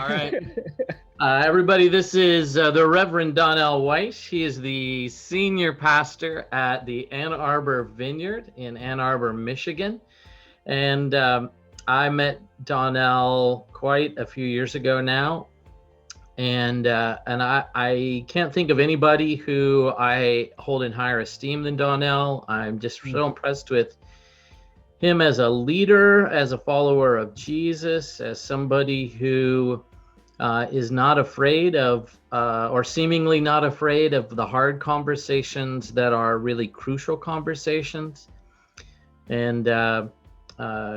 All right. Everybody, this is the Reverend Donnell Wyche. He is the senior pastor at the Ann Arbor Vineyard in Ann Arbor, Michigan. And I met Donnell quite a few years ago now. And I can't think of anybody who I hold in higher esteem than Donnell. I'm just so impressed with him as a leader, as a follower of Jesus, as somebody who is not afraid of, or seemingly not afraid of, the hard conversations that are really crucial conversations. And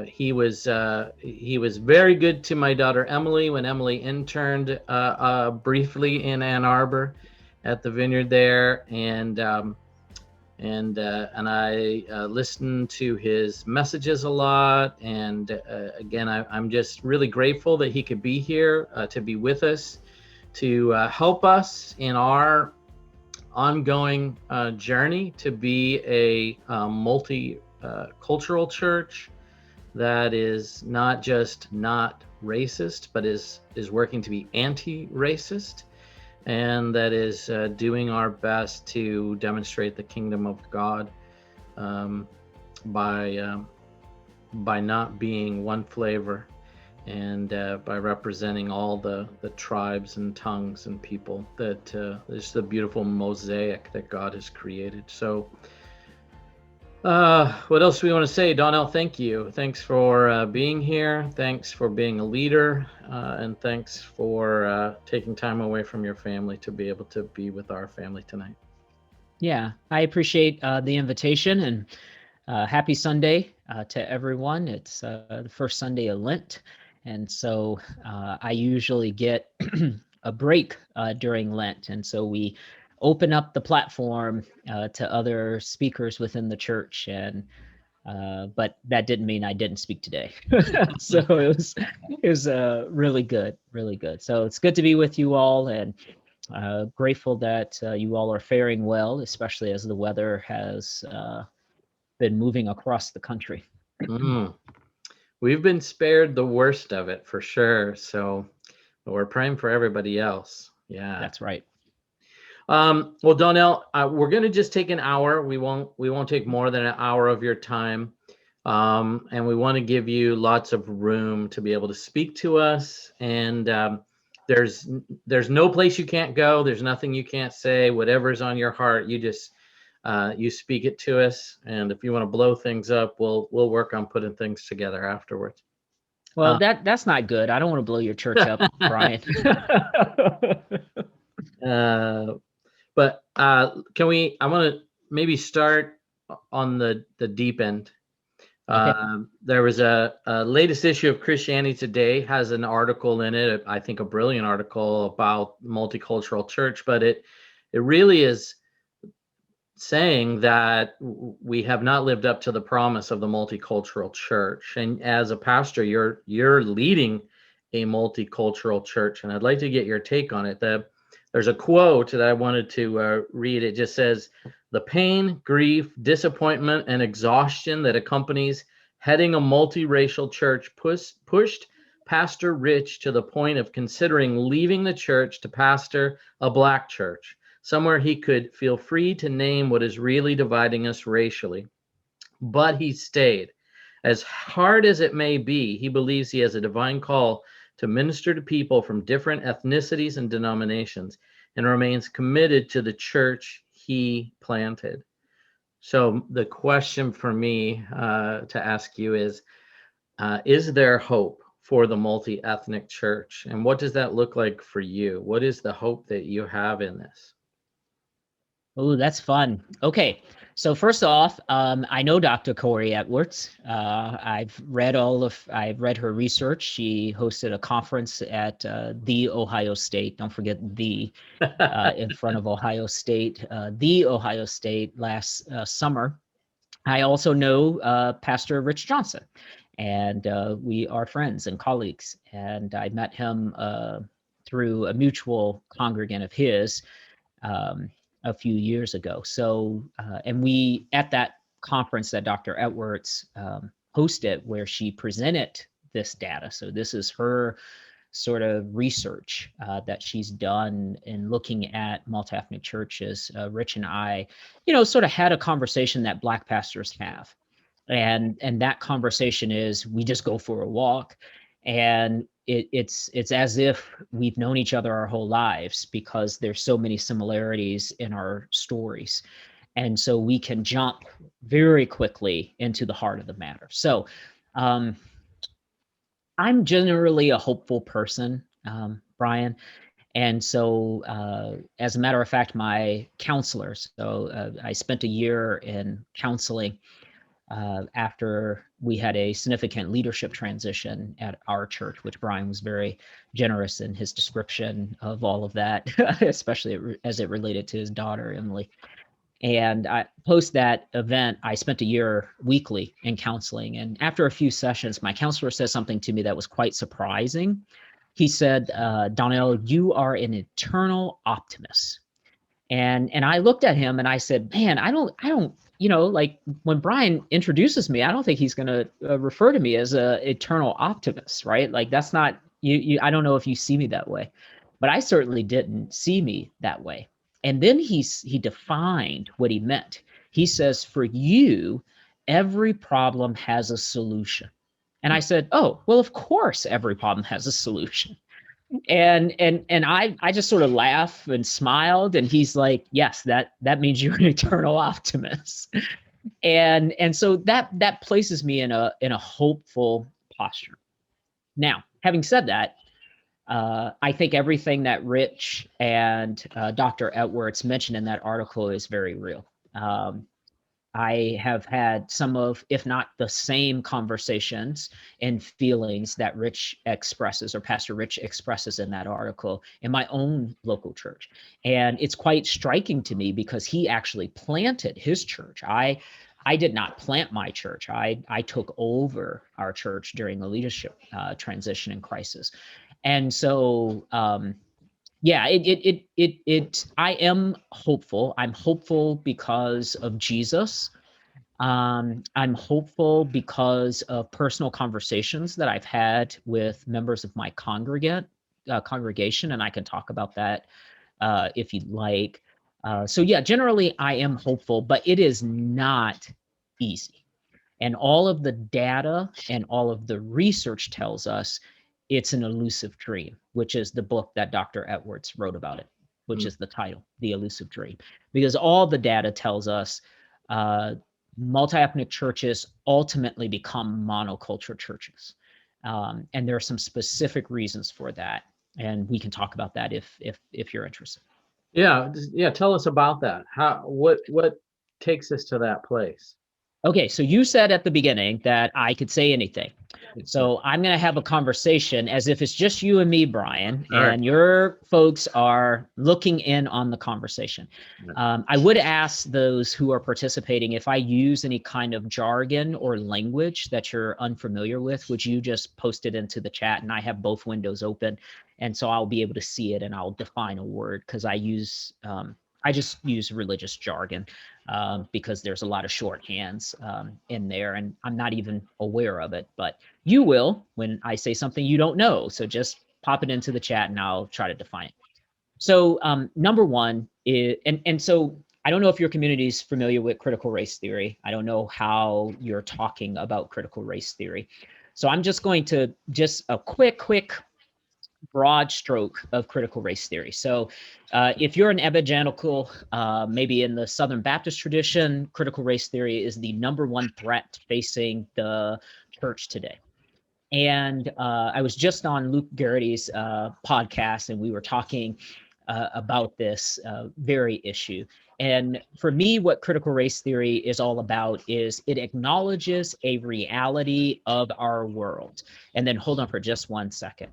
he was very good to my daughter Emily when Emily interned briefly in Ann Arbor at the vineyard there, and I listened to his messages a lot. And again, I'm just really grateful that he could be here to be with us, to help us in our ongoing journey to be a multicultural church that is not just not racist, but is working to be anti-racist, and that is doing our best to demonstrate the kingdom of God by not being one flavor, and by representing all the tribes and tongues and people that is the beautiful mosaic that God has created. So what else do we want to say? Donnell, thank you. Thanks for being here. Thanks for being a leader. And thanks for taking time away from your family to be able to be with our family tonight. Yeah, I appreciate the invitation, and happy Sunday to everyone. It's the first Sunday of Lent. And so I usually get a break during Lent. And so we open up the platform to other speakers within the church, and but that didn't mean I didn't speak today. So it was really good. So it's good to be with you all, and grateful that you all are faring well, especially as the weather has been moving across the country. We've been spared the worst of it for sure. So we're praying for everybody else. Yeah, that's right. Well, Donnell, we're going to just take an hour. We won't take more than an hour of your time. And we want to give you lots of room to be able to speak to us. And there's no place you can't go. There's nothing you can't say. Whatever's on your heart, you just you speak it to us. And if you want to blow things up, we'll work on putting things together afterwards. Well, that's not good. I don't want to blow your church up, Brian. But I want to maybe start on the deep end. Okay. There was a latest issue of Christianity Today has an article in it, I think a brilliant article about multicultural church, but it really is saying that we have not lived up to the promise of the multicultural church. And as a pastor, you're leading a multicultural church, and I'd like to get your take on it. There's a quote that I wanted to read. It just says, "The pain, grief, disappointment, and exhaustion that accompanies heading a multiracial church pushed Pastor Rich to the point of considering leaving the church to pastor a Black church, somewhere he could feel free to name what is really dividing us racially. But he stayed. As hard as it may be, he believes he has a divine call to minister to people from different ethnicities and denominations, and remains committed to the church he planted." So the question for me to ask you is there hope for the multi-ethnic church? And what does that look like for you? What is the hope that you have in this? Oh, that's fun. Okay. So first off, I know Dr. Corey Edwards. I've read her research. She hosted a conference at the Ohio State. Don't forget the in front of Ohio State. The Ohio State last summer. I also know Pastor Rich Johnson, and we are friends and colleagues. And I met him through a mutual congregant of his. A few years ago. So, and we, at that conference that Dr. Edwards hosted, where she presented this data. So this is her sort of research that she's done in looking at multi-ethnic churches. Rich and I, sort of had a conversation that Black pastors have. And that conversation is, we just go for a walk, and it's as if we've known each other our whole lives, because there's so many similarities in our stories. And so we can jump very quickly into the heart of the matter. So I'm generally a hopeful person, Brian. And so, as a matter of fact, my counselor, so I spent a year in counseling after we had a significant leadership transition at our church, which Brian was very generous in his description of all of that, especially as it related to his daughter, Emily. And post that event, I spent a year weekly in counseling. And after a few sessions, my counselor said something to me that was quite surprising. He said, Donnell, you are an eternal optimist. And I looked at him and I said, man, I don't, like when Brian introduces me, I don't think he's going to refer to me as a eternal optimist, right? Like that's not, I don't know if you see me that way, but I certainly didn't see me that way. And then he defined what he meant. He says, for you, every problem has a solution. And I said, oh, well, of course, every problem has a solution. And I just sort of laughed and smiled, and he's like, yes, that means you're an eternal optimist. And so that places me in a hopeful posture. Now, having said that, I think everything that Rich and Dr. Edwards mentioned in that article is very real. I have had some of, if not the same conversations and feelings that Rich expresses, or Pastor Rich expresses in that article, in my own local church. And it's quite striking to me because he actually planted his church. I did not plant my church. I took over our church during the leadership transition and crisis. And so, yeah, I am hopeful. I'm hopeful because of Jesus. I'm hopeful because of personal conversations that I've had with members of my congregation, and I can talk about that if you'd like. So yeah, generally I am hopeful, but it is not easy. And all of the data and all of the research tells us it's an elusive dream, which is the book that Dr. Edwards wrote about it, which is the title, The Elusive Dream. Because all the data tells us multi-ethnic churches ultimately become monoculture churches. And there are some specific reasons for that. And we can talk about that if you're interested. Yeah. Tell us about that. What takes us to that place? Okay, so you said at the beginning that I could say anything. So I'm going to have a conversation as if it's just you and me, Brian, and your folks are looking in on the conversation. I would ask those who are participating, if I use any kind of jargon or language that you're unfamiliar with, would you just post it into the chat? And I have both windows open, and so I'll be able to see it and I'll define a word, because I just use religious jargon because there's a lot of shorthands in there, and I'm not even aware of it, but you will when I say something you don't know. So just pop it into the chat and I'll try to define it. So number one is, and so I don't know if your community is familiar with critical race theory. I don't know how you're talking about critical race theory. So I'm just going to a quick broad stroke of critical race theory. So if you're an evangelical, maybe in the Southern Baptist tradition, critical race theory is the number one threat facing the church today. And I was just on Luke Garrity's podcast, and we were talking about this very issue. And for me, what critical race theory is all about is it acknowledges a reality of our world. And then hold on for just 1 second.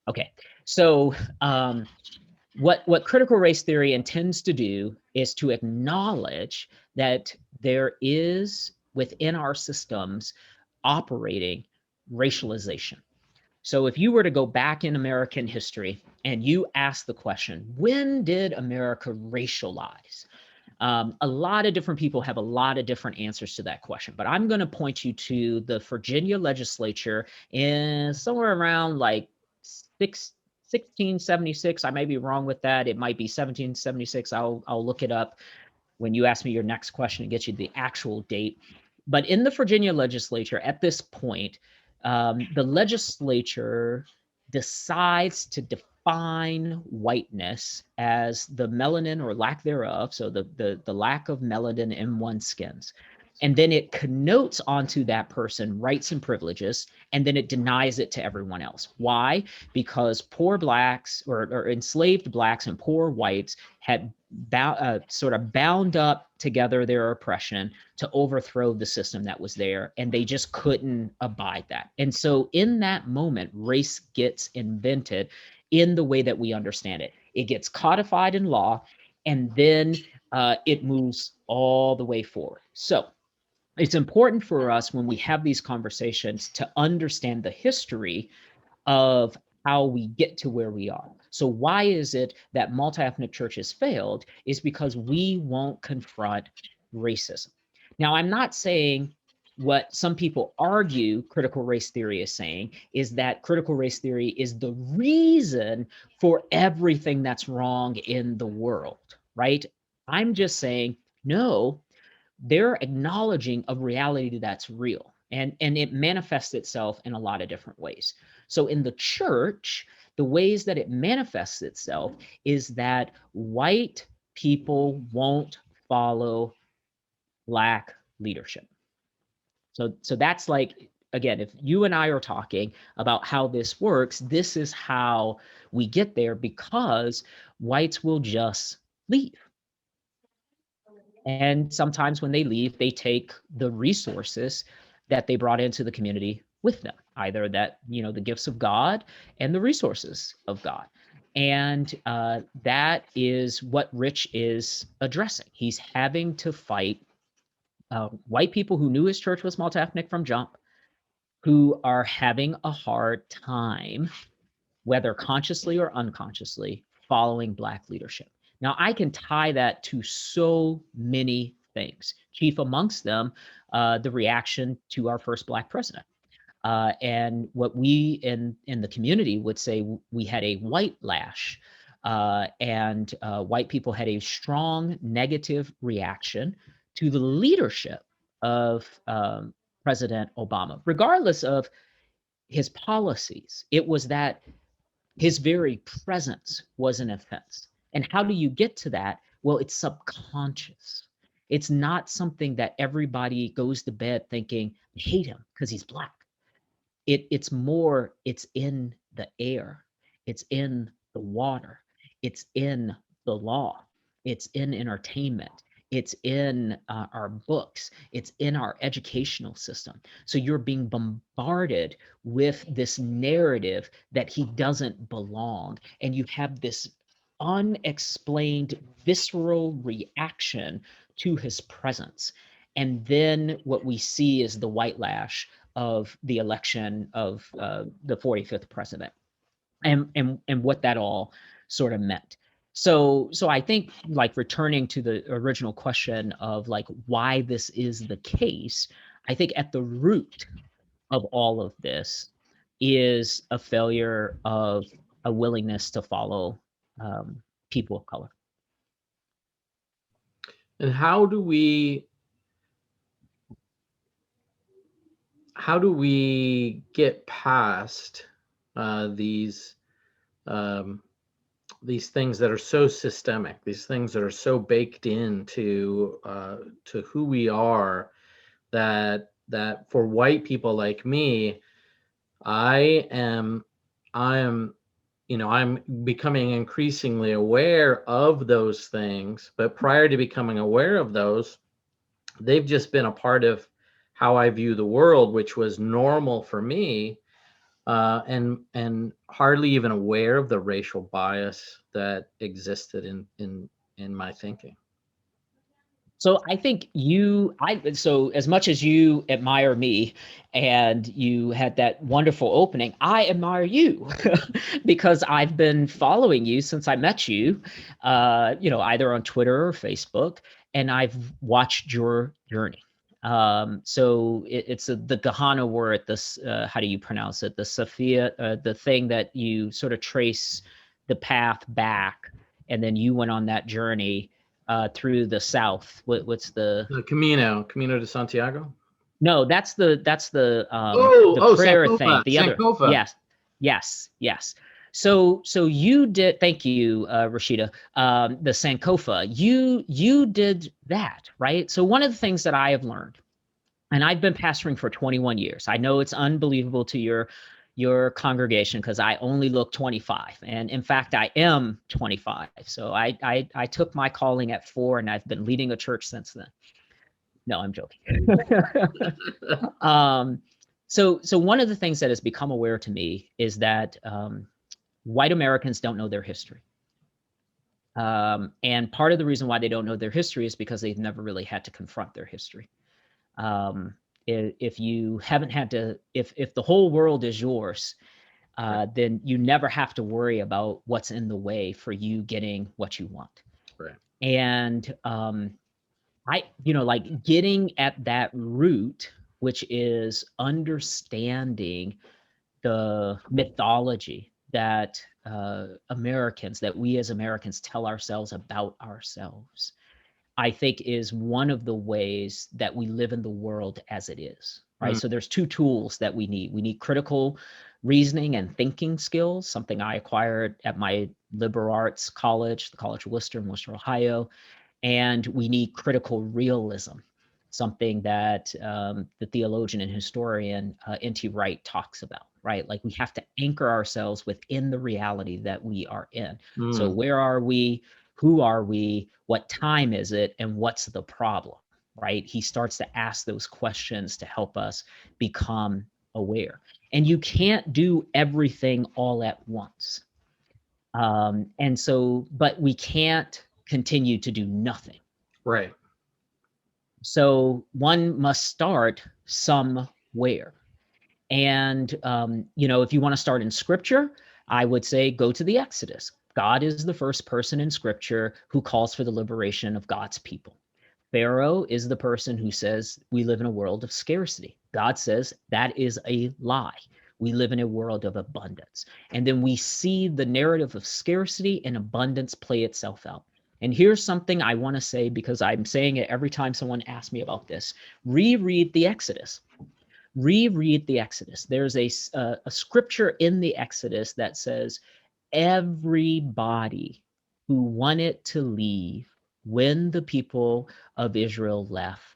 Okay, so what critical race theory intends to do is to acknowledge that there is within our systems operating racialization. So if you were to go back in American history and you ask the question, when did America racialize? A lot of different people have a lot of different answers to that question, but I'm going to point you to the Virginia legislature in somewhere around like 1676. I may be wrong with that. It might be 1776. I'll look it up when you ask me your next question and get you the actual date. But in the Virginia legislature at this point, the legislature decides to define whiteness as the melanin or lack thereof, so the lack of melanin in one's skins. And then it connotes onto that person rights and privileges, and then it denies it to everyone else. Why? Because poor blacks or enslaved blacks and poor whites had sort of bound up together their oppression to overthrow the system that was there, and they just couldn't abide that. And so in that moment, race gets invented in the way that we understand it. It gets codified in law, and then it moves all the way forward. So it's important for us when we have these conversations to understand the history of how we get to where we are. So why is it that multi-ethnic churches failed? Is because we won't confront racism. Now, I'm not saying what some people argue critical race theory is saying is that critical race theory is the reason for everything that's wrong in the world, right? I'm just saying, no, they're acknowledging a reality that's real, and it manifests itself in a lot of different ways. So in the church, the ways that it manifests itself is that white people won't follow black leadership. So that's like, again, if you and I are talking about how this works, this is how we get there, because whites will just leave. And sometimes when they leave, they take the resources that they brought into the community with them, either that, the gifts of God and the resources of God. And that is what Rich is addressing. He's having to fight white people who knew his church was multi-ethnic from jump, who are having a hard time, whether consciously or unconsciously, following black leadership. Now, I can tie that to so many things, chief amongst them, the reaction to our first black president. And what we in the community would say, we had a white lash, and white people had a strong negative reaction to the leadership of President Obama, regardless of his policies. It was that his very presence was an offense. And how do you get to that? Well, it's subconscious. It's not something that everybody goes to bed thinking, I hate him because he's black. It's more, it's in the air. It's in the water. It's in the law. It's in entertainment. It's in our books. It's in our educational system. So you're being bombarded with this narrative that he doesn't belong. And you have this unexplained visceral reaction to his presence. And then what we see is the white lash of the election of the 45th president, and what that all sort of meant. So I think, like, returning to the original question of like why this is the case, I think at the root of all of this is a failure of a willingness to follow people of color. And how do we get past these things that are so systemic, these things that are so baked into to who we are, that for white people like me, I'm becoming increasingly aware of those things, but prior to becoming aware of those, they've just been a part of how I view the world, which was normal for me, and hardly even aware of the racial bias that existed in my thinking. So I think so as much as you admire me and you had that wonderful opening, I admire you because I've been following you since I met you, either on Twitter or Facebook. and I've watched your journey. So it's the Gahana word, this, how do you pronounce it? The Sophia, the thing that you sort of trace the path back, and then you went on that journey through the South. What's the Camino de Santiago. No, that's the prayer thing. Sankofa, The other, Sankofa. yes. So you did. Thank you, Rashida. The Sankofa. You did that, right? So one of the things that I have learned, and I've been pastoring for 21 years. I know it's unbelievable to your congregation because I only look 25, and in fact, I am 25. So I took my calling at 4, and I've been leading a church since then. No, I'm joking. So one of the things that has become aware to me is that white Americans don't know their history. And part of the reason why they don't know their history is because they've never really had to confront their history. If you haven't had to, if the whole world is yours, then you never have to worry about what's in the way for you getting what you want. Right. And like getting at that root, which is understanding the mythology that we as Americans tell ourselves about ourselves, I think is one of the ways that we live in the world as it is, right? So there's 2 tools that we need. We need critical reasoning and thinking skills, something I acquired at my liberal arts college, the College of Worcester in Worcester, Ohio. And we need critical realism, something that the theologian and historian N.T. Wright talks about, right? Like we have to anchor ourselves within the reality that we are in. So where are we? Who are we? What time is it? And what's the problem, right? He starts to ask those questions to help us become aware. And you can't do everything all at once. But we can't continue to do nothing. Right. So one must start somewhere. And, if you want to start in scripture, I would say go to the Exodus. God is the first person in scripture who calls for the liberation of God's people. Pharaoh is the person who says we live in a world of scarcity. God says that is a lie. We live in a world of abundance. And then we see the narrative of scarcity and abundance play itself out. And here's something I want to say, because I'm saying it every time someone asks me about this. Reread the Exodus. Reread the Exodus. There's a scripture in the Exodus that says, everybody who wanted to leave when the people of Israel left.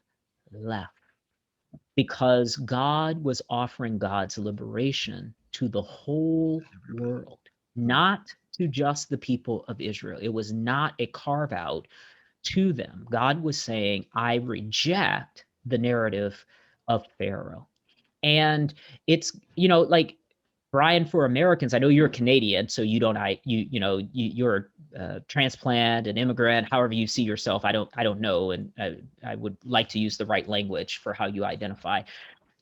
Because God was offering God's liberation to the whole world, not to just the people of Israel. It was not a carve out to them. God was saying, I reject the narrative of Pharaoh. And it's, like Brian, for Americans, I know you're a Canadian, so you're a transplant, an immigrant, however you see yourself. I don't know, and I would like to use the right language for how you identify.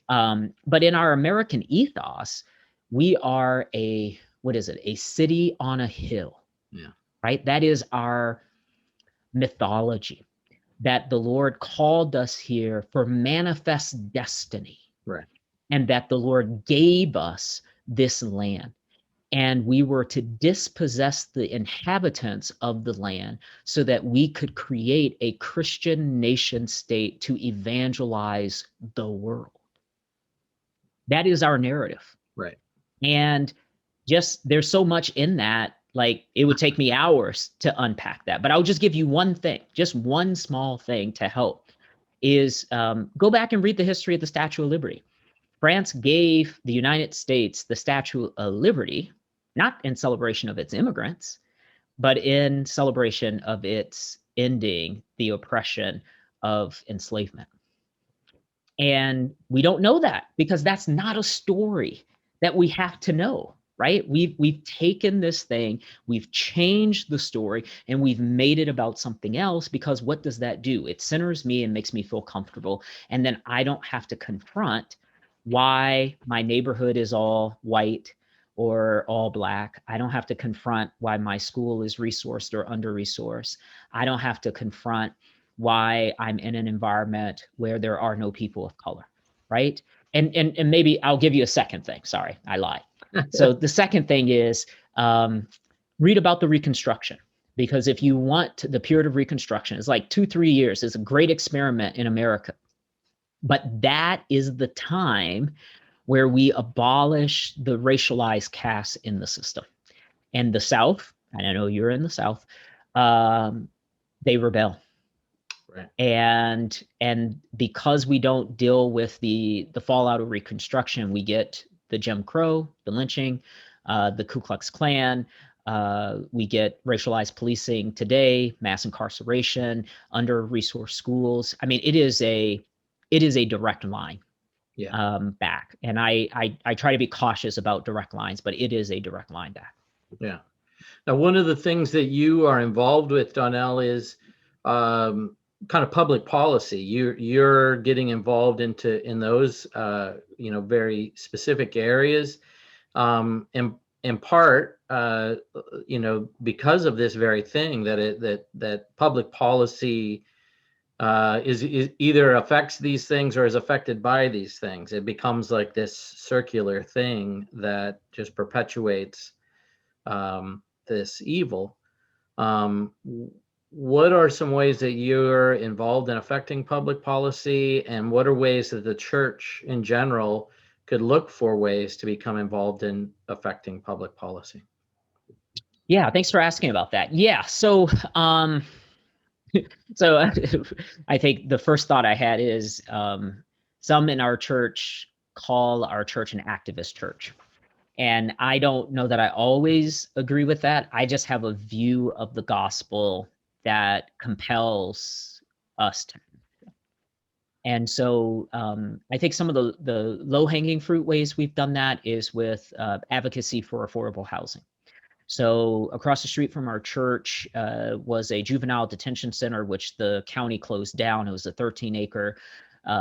But in our American ethos, we are a city on a hill. Yeah. Right? That is our mythology, that the Lord called us here for manifest destiny. Right. And that the Lord gave us this land, and we were to dispossess the inhabitants of the land so that we could create a Christian nation state to evangelize the world. That is our narrative. Right. And just there's so much in that, like it would take me hours to unpack that. But I'll just give you one thing, just one small thing to help is go back and read the history of the Statue of Liberty. France gave the United States the Statue of Liberty, not in celebration of its immigrants, but in celebration of its ending the oppression of enslavement. And we don't know that because that's not a story that we have to know, right? We've taken this thing, we've changed the story, and we've made it about something else, because what does that do? It centers me and makes me feel comfortable. And then I don't have to confront why my neighborhood is all white or all black. I don't have to confront why my school is resourced or under-resourced. I don't have to confront why I'm in an environment where there are no people of color, right? And maybe I'll give you a second thing. Sorry, I lied. So the second thing is read about the Reconstruction. Because if you want the period of Reconstruction, it's like 2-3 years. It's a great experiment in America. But that is the time where we abolish the racialized caste in the system. And the South, and I know you're in the South, they rebel. Right. And because we don't deal with the fallout of Reconstruction, we get the Jim Crow, the lynching, the Ku Klux Klan. We get racialized policing today, mass incarceration, under-resourced schools. I mean, it is a direct line back. And I try to be cautious about direct lines, but it is a direct line back. Yeah. Now, one of the things that you are involved with, Donnell, is kind of public policy. You're getting involved in those very specific areas, in part because of this very thing, that public policy is either affects these things or is affected by these things. It becomes like this circular thing that just perpetuates this evil. What are some ways that you're involved in affecting public policy, and what are ways that the church in general could look for ways to become involved in affecting public policy? Yeah, thanks for asking about that. Yeah, so so I think the first thought I had is some in our church call our church an activist church. And I don't know that I always agree with that. I just have a view of the gospel that compels us to. And so I think some of the low-hanging fruit ways we've done that is with advocacy for affordable housing. So across the street from our church was a juvenile detention center, which the county closed down. It was a 13-acre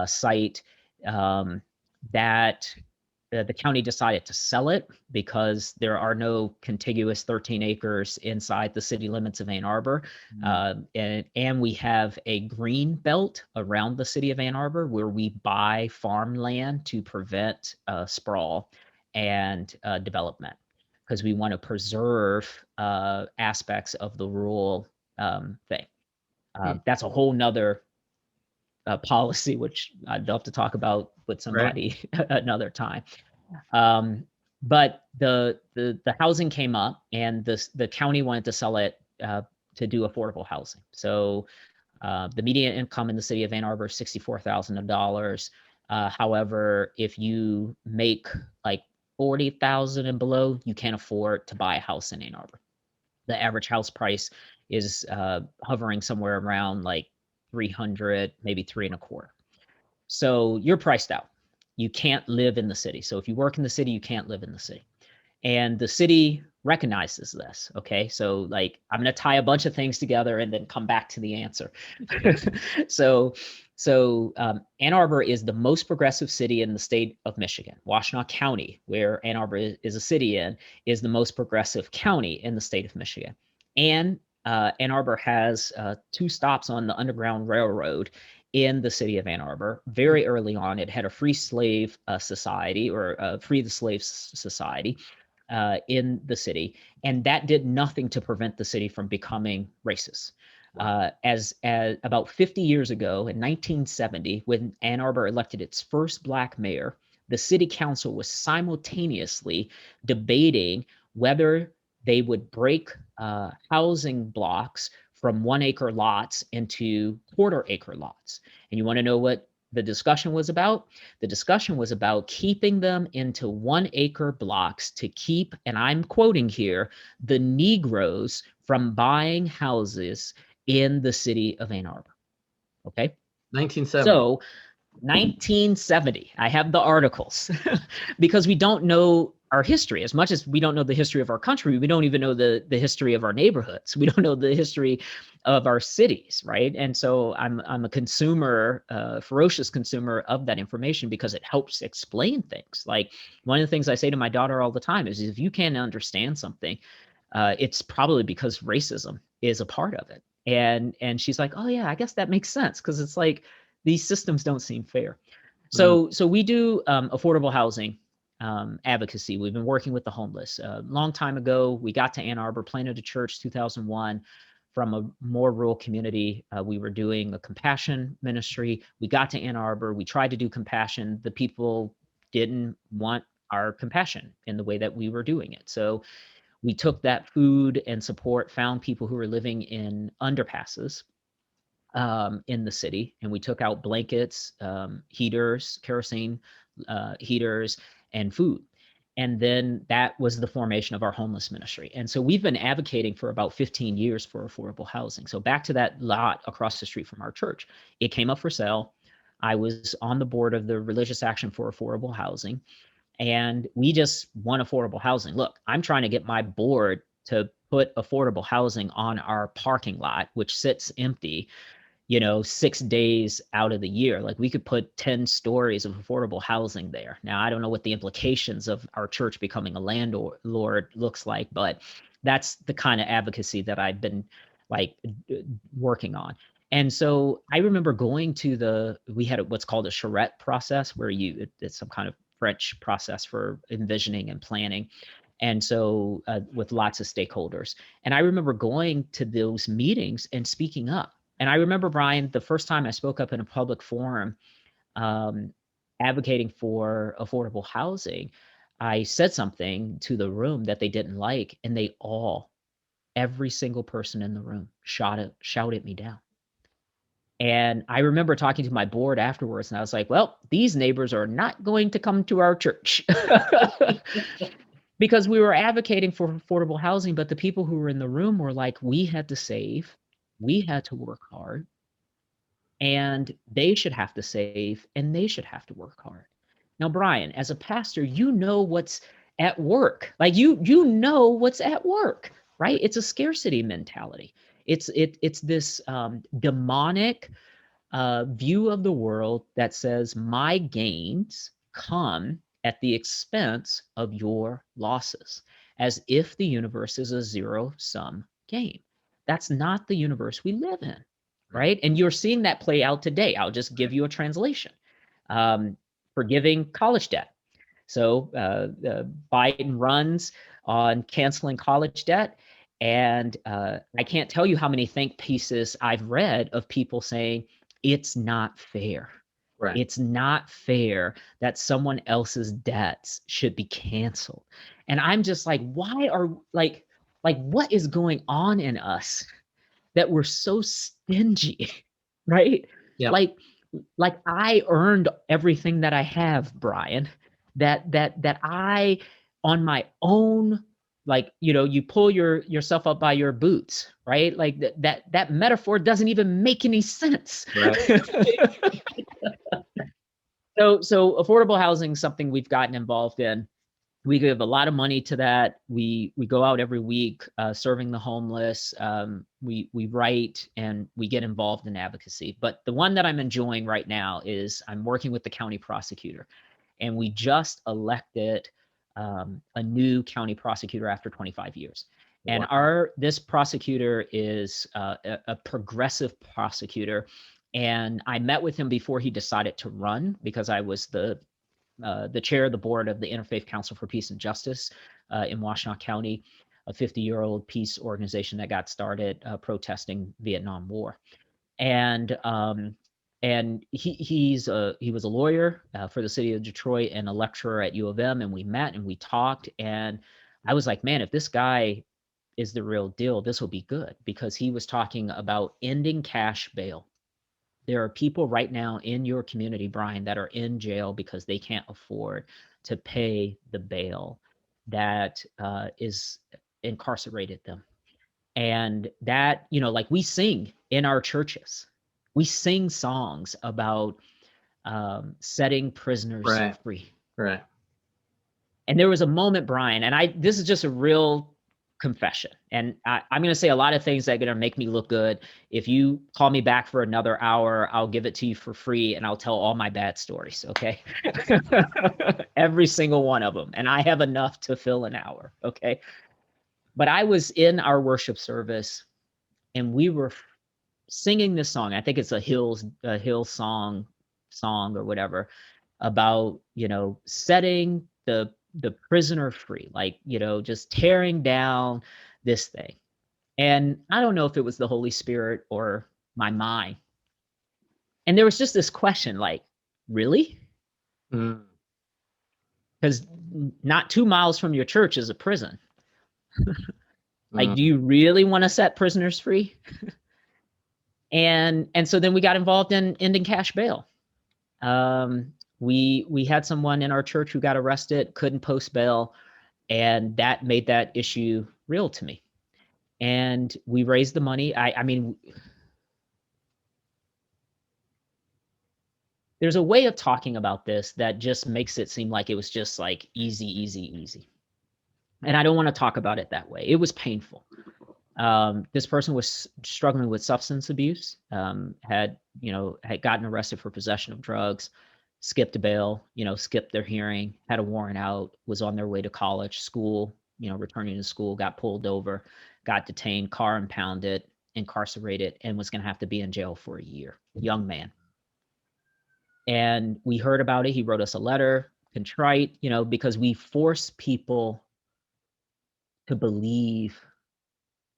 site that the county decided to sell it because there are no contiguous 13 acres inside the city limits of Ann Arbor. And we have a green belt around the city of Ann Arbor where we buy farmland to prevent sprawl and development, because we want to preserve aspects of the rural thing. That's a whole nother policy, which I'd love to talk about with somebody another time. But the housing came up, and the county wanted to sell it to do affordable housing. So the median income in the city of Ann Arbor is $64,000. However, if you make like $40,000 and below, you can't afford to buy a house in Ann Arbor. The average house price is hovering somewhere around like 300, maybe 3.25. So you're priced out. You can't live in the city. So if you work in the city, you can't live in the city. And the city recognizes this. Okay. So like, I'm going to tie a bunch of things together and then come back to the answer. So Ann Arbor is the most progressive city in the state of Michigan. Washtenaw County, where Ann Arbor is a city in, is the most progressive county in the state of Michigan. And Ann Arbor has 2 stops on the Underground Railroad in the city of Ann Arbor. Very early on, it had a free slave society, or free the slaves society in the city. And that did nothing to prevent the city from becoming racist. As about 50 years ago, in 1970, when Ann Arbor elected its first Black mayor, the city council was simultaneously debating whether they would break housing blocks from 1-acre lots into 1/4-acre lots. And you want to know what the discussion was about? The discussion was about keeping them into 1-acre blocks to keep, and I'm quoting here, the Negroes from buying houses in the city of Ann Arbor. Okay? 1970. So 1970, I have the articles because we don't know our history. As much as we don't know the history of our country, we don't even know the history of our neighborhoods. We don't know the history of our cities, right? And so I'm a consumer, ferocious consumer of that information because it helps explain things. Like, one of the things I say to my daughter all the time is, if you can't understand something, it's probably because racism is a part of it. And she's like, oh yeah, I guess that makes sense, because it's like these systems don't seem fair. Mm. So we do affordable housing advocacy. We've been working with the homeless. A long time ago, we got to Ann Arbor, planted a church 2001 from a more rural community. We were doing a compassion ministry. We got to Ann Arbor. We tried to do compassion. The people didn't want our compassion in the way that we were doing it. So we took that food and support, found people who were living in underpasses in the city, and we took out blankets, heaters, kerosene heaters, and food. And then that was the formation of our homeless ministry. And so we've been advocating for about 15 years for affordable housing. So back to that lot across the street from our church, it came up for sale. I was on the board of the Religious Action for Affordable Housing, and we just want affordable housing. Look, I'm trying to get my board to put affordable housing on our parking lot, which sits empty, 6 days out of the year. Like, we could put 10 stories of affordable housing there. Now, I don't know what the implications of our church becoming a landlord looks like, but that's the kind of advocacy that I've been working on. And so I remember going to we had what's called a charrette process, where it's some kind of French process for envisioning and planning. And so with lots of stakeholders. And I remember going to those meetings and speaking up. And I remember, Brian, the first time I spoke up in a public forum advocating for affordable housing, I said something to the room that they didn't like, and every single person in the room shouted me down. And I remember talking to my board afterwards, and I was like, well, these neighbors are not going to come to our church. Because we were advocating for affordable housing, but the people who were in the room were like, we had to save, we had to work hard, and they should have to save, and they should have to work hard. Now, Brian, as a pastor, what's at work. Like, you know what's at work, right? It's a scarcity mentality. It's this demonic view of the world that says my gains come at the expense of your losses, as if the universe is a zero-sum game. That's not the universe we live in, right? And you're seeing that play out today. I'll just give you a translation. Forgiving college debt. So Biden runs on canceling college debt. And I can't tell you how many think pieces I've read of people saying, it's not fair. Right. It's not fair that someone else's debts should be canceled. And I'm just like, why are what is going on in us that we're so stingy, right? Yeah. Like I earned everything that I have, Brian, that I on my own, you pull yourself up by your boots, right? Like that metaphor doesn't even make any sense. Right. So affordable housing is something we've gotten involved in. We give a lot of money to that. We go out every week serving the homeless. We write, and we get involved in advocacy. But the one that I'm enjoying right now is I'm working with the county prosecutor, and we just elected a new county prosecutor after 25 years. And this prosecutor is a progressive prosecutor. And I met with him before he decided to run, because I was the chair of the board of the Interfaith Council for Peace and Justice in Washtenaw County, a 50-year-old peace organization that got started protesting Vietnam War. And he was a lawyer for the city of Detroit and a lecturer at U of M, and we met and we talked, and I was like, man, if this guy is the real deal, this will be good, because he was talking about ending cash bail. There are people right now in your community, Brian, that are in jail because they can't afford to pay the bail that is incarcerated them. And that, we sing in our churches. We sing songs about setting prisoners free. Right. And there was a moment, Brian, and this is just a real confession. And I'm going to say a lot of things that are going to make me look good. If you call me back for another hour, I'll give it to you for free, and I'll tell all my bad stories, okay? Every single one of them. And I have enough to fill an hour, okay? But I was in our worship service, and we were singing this song. I think it's a hill song or whatever, about, setting the prisoner free, like, just tearing down this thing. And I don't know if it was the Holy Spirit or my mind. And there was just this question, like, really? Mm. Because not 2 miles from your church is a prison. Like, Mm. do you really want to set prisoners free? And so then we got involved in ending cash bail. We had someone in our church who got arrested, couldn't post bail, and that made that issue real to me. And we raised the money. I mean, there's a way of talking about this that just makes it seem like it was just like easy, easy, easy. And I don't want to talk about it that way. It was painful. This person was struggling with substance abuse, had gotten arrested for possession of drugs, skipped bail, skipped their hearing, had a warrant out, was on their way to college, school, returning to school, got pulled over, got detained, car impounded, incarcerated, and was going to have to be in jail for a year. Young man. And we heard about it. He wrote us a letter, contrite, because we force people to believe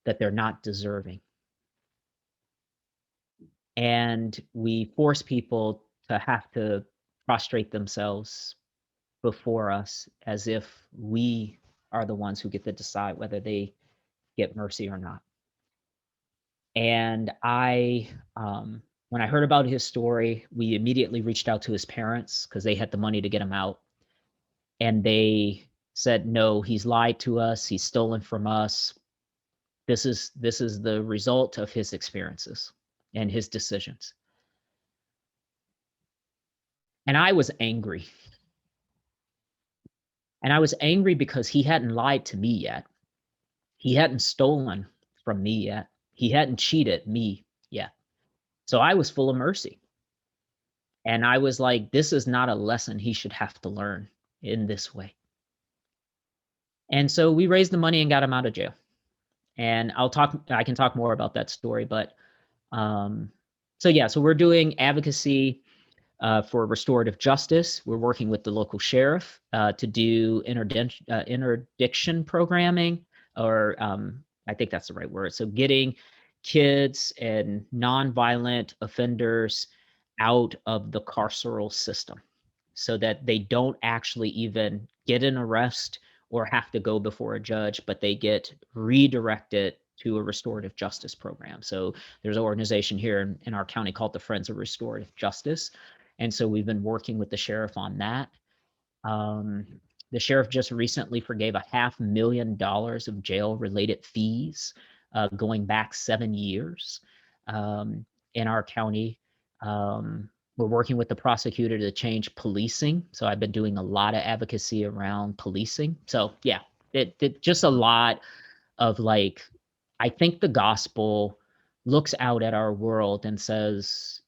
that they're not deserving. And we force people to have to prostrate themselves before us as if we are the ones who get to decide whether they get mercy or not. And when I heard about his story, we immediately reached out to his parents because they had the money to get him out. And they said, no, he's lied to us. He's stolen from us. This is the result of his experiences and his decisions. And I was angry. And I was angry because he hadn't lied to me yet. He hadn't stolen from me yet. He hadn't cheated me yet. So I was full of mercy. And I was like, this is not a lesson he should have to learn in this way. And so we raised the money and got him out of jail. And I can talk more about that story, but so we're doing advocacy for restorative justice. We're working with the local sheriff to do interdiction programming, or I think that's the right word. So getting kids and nonviolent offenders out of the carceral system so that they don't actually even get an arrest or have to go before a judge, but they get redirected to a restorative justice program. So there's an organization here in our county called the Friends of Restorative Justice. And so we've been working with the sheriff on that. The sheriff just recently forgave $500,000 of jail-related fees going back 7 years in our county. We're working with the prosecutor to change policing. So I've been doing a lot of advocacy around policing. So yeah, it just a lot of like, I think the gospel looks out at our world and says,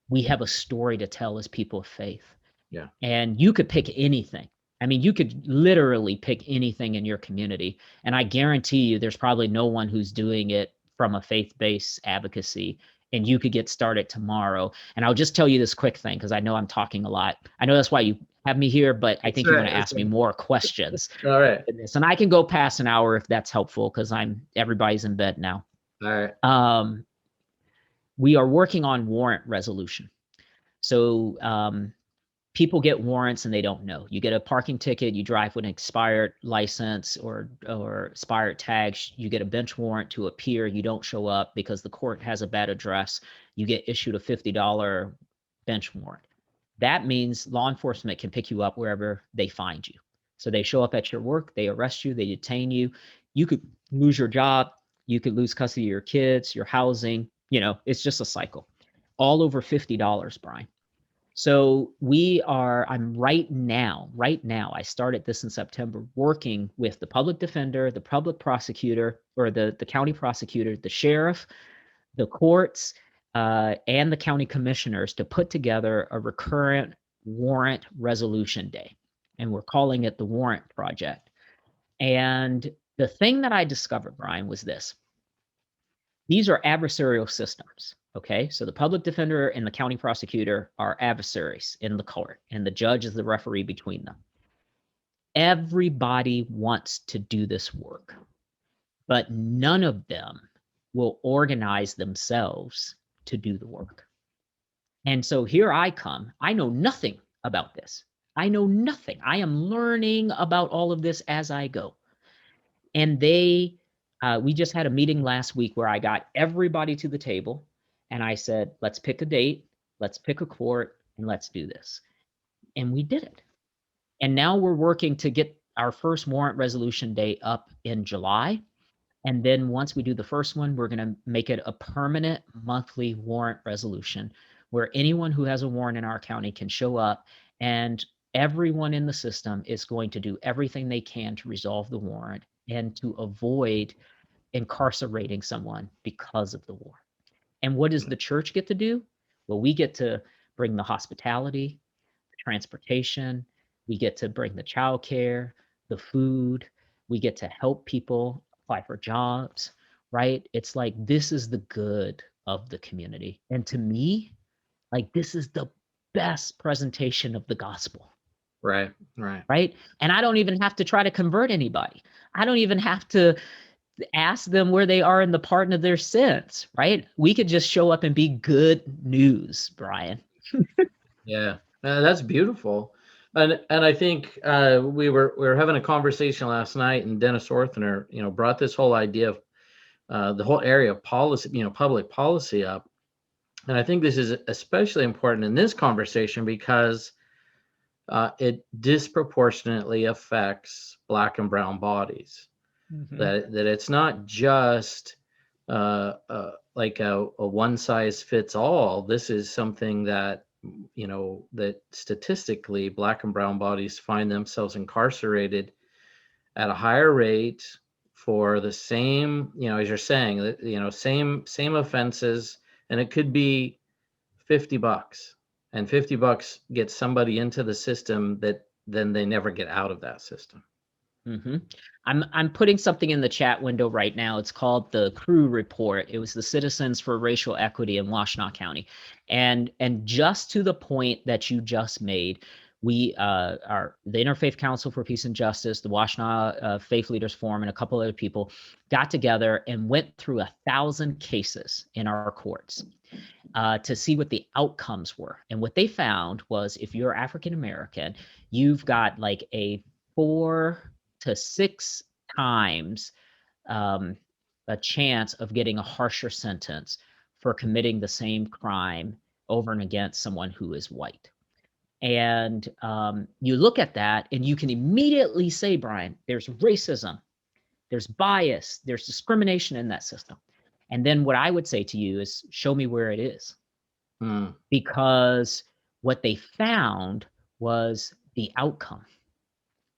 we have a story to tell as people of faith. Yeah. And you could pick anything. I mean, you could literally pick anything in your community. And I guarantee you there's probably no one who's doing it from a faith-based advocacy, and you could get started tomorrow. And I'll just tell you this quick thing, because I know I'm talking a lot. I know that's why you have me here, but I think you're going to ask me more questions. All right. And I can go past an hour if that's helpful, because everybody's in bed now. All right. We are working on warrant resolution. So people get warrants and they don't know. You get a parking ticket, you drive with an expired license or expired tags, you get a bench warrant to appear, you don't show up because the court has a bad address, you get issued a $50 bench warrant. That means law enforcement can pick you up wherever they find you. So they show up at your work, they arrest you, they detain you. You could lose your job, you could lose custody of your kids, your housing, it's just a cycle. All over $50, Brian. So I'm right now, I started this in September, working with the public defender, the public prosecutor, or the county prosecutor, the sheriff, the courts, and the county commissioners to put together a recurrent warrant resolution day. And we're calling it the Warrant Project. And the thing that I discovered, Brian, was this. these are adversarial systems. Okay, so the public defender and the county prosecutor are adversaries in the court, and the judge is the referee between them. Everybody wants to do this work, but none of them will organize themselves to do the work. And so here I come. I know nothing about this. I know nothing. I am learning about all of this as I go. And we just had a meeting last week where I got everybody to the table and I said, let's pick a date, let's pick a court, and let's do this. And we did it. And now we're working to get our first warrant resolution day up in July. And then once we do the first one, we're going to make it a permanent monthly warrant resolution where anyone who has a warrant in our county can show up, and everyone in the system is going to do everything they can to resolve the warrant and to avoid incarcerating someone because of the warrant. And what does the church get to do? Well, we get to bring the hospitality, the transportation, we get to bring the childcare, the food, we get to help people apply for jobs, right? It's like, this is the good of the community. And to me, like, this is the best presentation of the gospel. Right. Right. And I don't even have to try to convert anybody. I don't even have to ask them where they are in the pardon of their sins, right? We could just show up and be good news, Brian. Yeah, that's beautiful. And I think we were having a conversation last night, and Dennis Orthoner, brought this whole idea of the whole area of policy, public policy up. And I think this is especially important in this conversation because it disproportionately affects Black and brown bodies. Mm-hmm. That it's not just like a one size fits all. This is something that that statistically Black and brown bodies find themselves incarcerated at a higher rate for the same, as you're saying, same offenses, and it could be $50, and $50 gets somebody into the system that then they never get out of that system. Mm-hmm. I'm putting something in the chat window right now. It's called the Crew Report. It was the Citizens for Racial Equity in Washtenaw County, and just to the point that you just made, we are the Interfaith Council for Peace and Justice, the Washtenaw Faith Leaders Forum, and a couple other people got together and went through 1,000 cases in our courts to see what the outcomes were. And what they found was, if you're African American, you've got like a 4 to 6 times a chance of getting a harsher sentence for committing the same crime over and against someone who is white. And you look at that and you can immediately say, Brian, there's racism, there's bias, there's discrimination in that system. And then what I would say to you is, show me where it is. Because what they found was the outcome.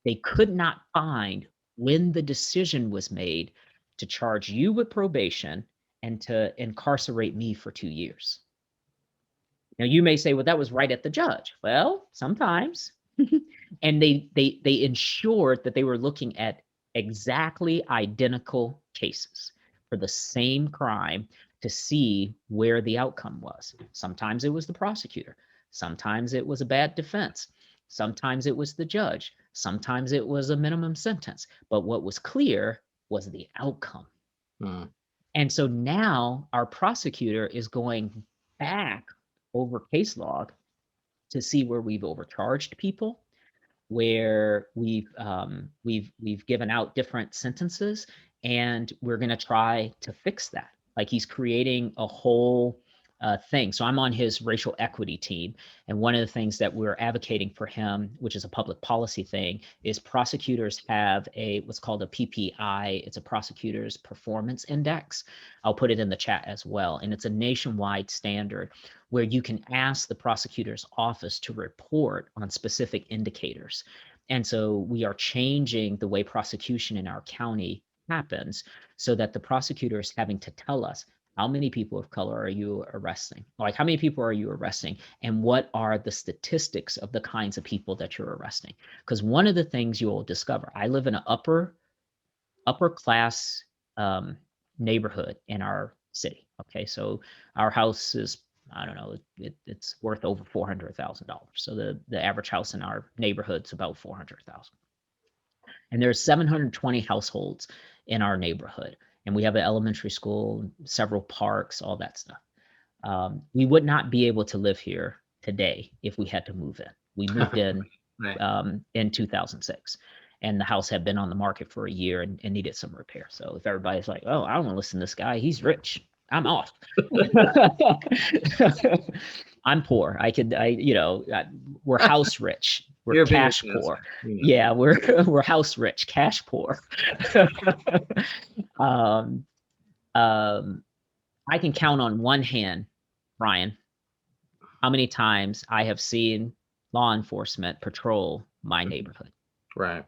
They could not find when the decision was made to charge you with probation and to incarcerate me for 2 years. Now, you may say, well, that was right at the judge. Well, sometimes. And they ensured that they were looking at exactly identical cases for the same crime to see where the outcome was. Sometimes it was the prosecutor. Sometimes it was a bad defense. Sometimes it was the judge. Sometimes it was a minimum sentence. But what was clear was the outcome. And so now our prosecutor is going back over case log to see where we've overcharged people, where we've given out different sentences, and we're going to try to fix that. Like, he's creating a whole thing. So I'm on his racial equity team, and one of the things that we're advocating for him, which is a public policy thing, is prosecutors have what's called a PPI. It's a prosecutor's performance index. I'll put it in the chat as well, and it's a nationwide standard where you can ask the prosecutor's office to report on specific indicators. And so we are changing the way prosecution in our county happens so that the prosecutor is having to tell us, how many people of color are you arresting? Like, how many people are you arresting? And what are the statistics of the kinds of people that you're arresting? Because one of the things you will discover, I live in an upper class neighborhood in our city. Okay, so our house is, I don't know, it's worth over $400,000. So the average house in our neighborhood's about 400,000. And there's 720 households in our neighborhood, and we have an elementary school, several parks, all that stuff. We would not be able to live here today if we had to move in. We moved in Right. in 2006, and the house had been on the market for a year and needed some repair. So if everybody's like, "Oh, I don't want to listen to this guy. He's rich. I'm off." I'm poor. We're house rich. We're You're being cash sarcastic, poor. you know. Yeah, we're house rich, cash poor. um, I can count on one hand, Brian, how many times I have seen law enforcement patrol my neighborhood. Right.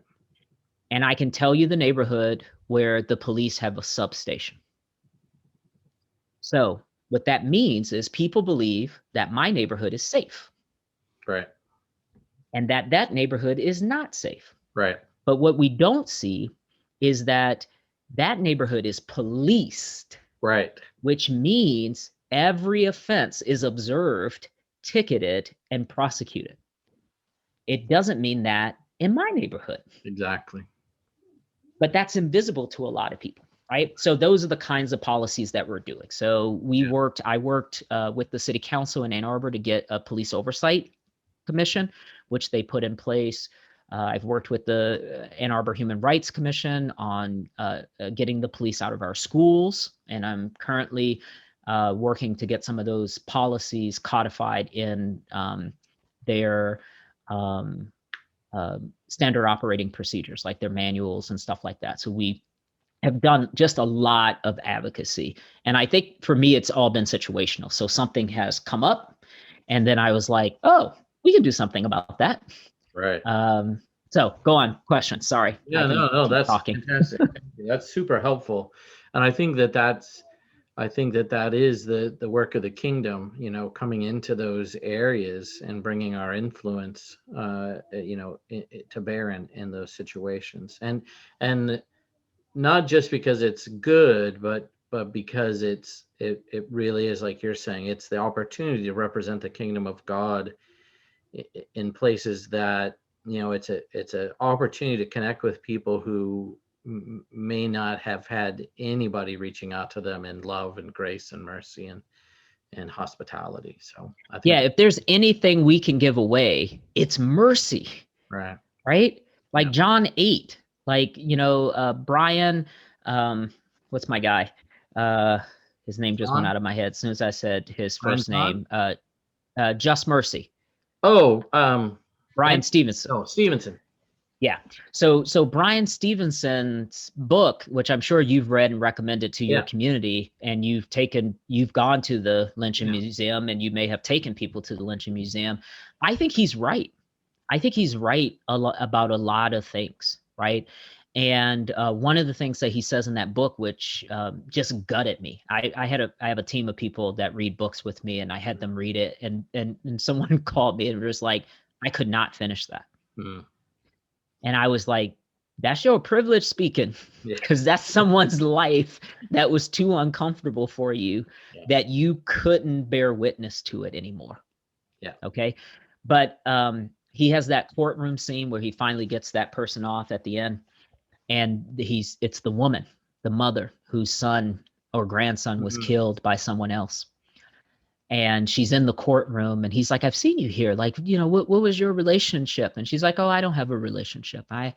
And I can tell you the neighborhood where the police have a substation. So what that means is people believe that my neighborhood is safe. Right. And that neighborhood is not safe. Right. But what we don't see is that neighborhood is policed. Right. Which means every offense is observed, ticketed, and prosecuted. It doesn't mean that in my neighborhood. Exactly. But that's invisible to a lot of people, right? So those are the kinds of policies that we're doing. So I worked with the city council in Ann Arbor to get a police oversight commission, which they put in place. I've worked with the Ann Arbor Human Rights Commission on getting the police out of our schools, and I'm currently working to get some of those policies codified in their standard operating procedures, like their manuals and stuff like that. So we have done just a lot of advocacy. And I think for me, it's all been situational. So something has come up, and then I was like, oh, we can do something about that. Right. So go on. Question. Sorry. Yeah, no, that's talking. fantastic. That's super helpful. And I think that is the work of the kingdom, coming into those areas and bringing our influence, to bear in those situations. And not just because it's good, but because it really is, like you're saying, it's the opportunity to represent the kingdom of God in places that, it's an opportunity to connect with people who may not have had anybody reaching out to them in love and grace and mercy and hospitality. So I think, if there's anything we can give away, it's mercy. Right? Like John 8, like, Brian, what's my guy? His name just went out of my head as soon as I said his first name. Just Mercy. Brian Stevenson. Oh, Stevenson. Yeah. So Brian Stevenson's book, which I'm sure you've read and recommended to your community, and you've gone to the Lynching Museum, and you may have taken people to the Lynching Museum. I think he's right. I think he's right about a lot of things, right? And one of the things that he says in that book, which just gutted me, I have a team of people that read books with me, and I had them read it, and someone called me and was like, I could not finish that. And I was like, that's your privilege speaking, because that's someone's life that was too uncomfortable for you, that you couldn't bear witness to it anymore. Yeah. Okay. But he has that courtroom scene where he finally gets that person off at the end, and it's the woman, the mother, whose son or grandson was killed by someone else. And she's in the courtroom, and he's like, I've seen you here. Like, what was your relationship? And she's like, oh, I don't have a relationship. I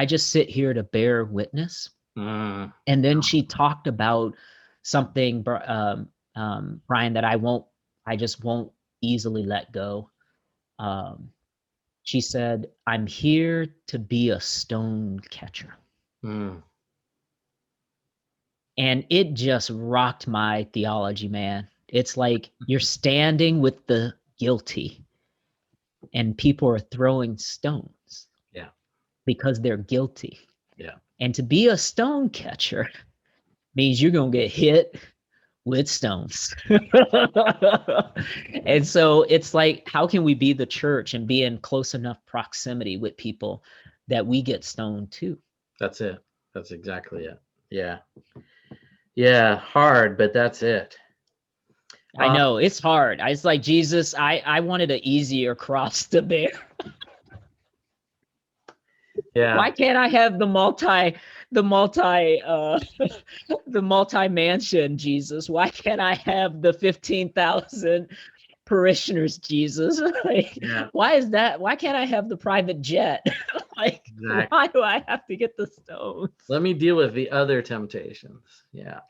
just sit here to bear witness. And then she talked about something, Brian, that I just won't easily let go. She said, I'm here to be a stone catcher. And it just rocked my theology, man. It's like you're standing with the guilty, and people are throwing stones. Yeah. Because they're guilty. Yeah. And to be a stone catcher means you're going to get hit with stones. And so it's like, how can we be the church and be in close enough proximity with people that we get stoned too? That's it. That's exactly it. Yeah. Yeah, hard, but that's it. I know it's hard. It's like, Jesus, I wanted an easier cross to bear. Yeah. Why can't I have the multi mansion, Jesus? Why can't I have the 15,000 parishioners, Jesus? Like, Yeah. why is that? Why can't I have the private jet? Like, Exactly. why do I have to get the stones? Let me deal with the other temptations. Yeah,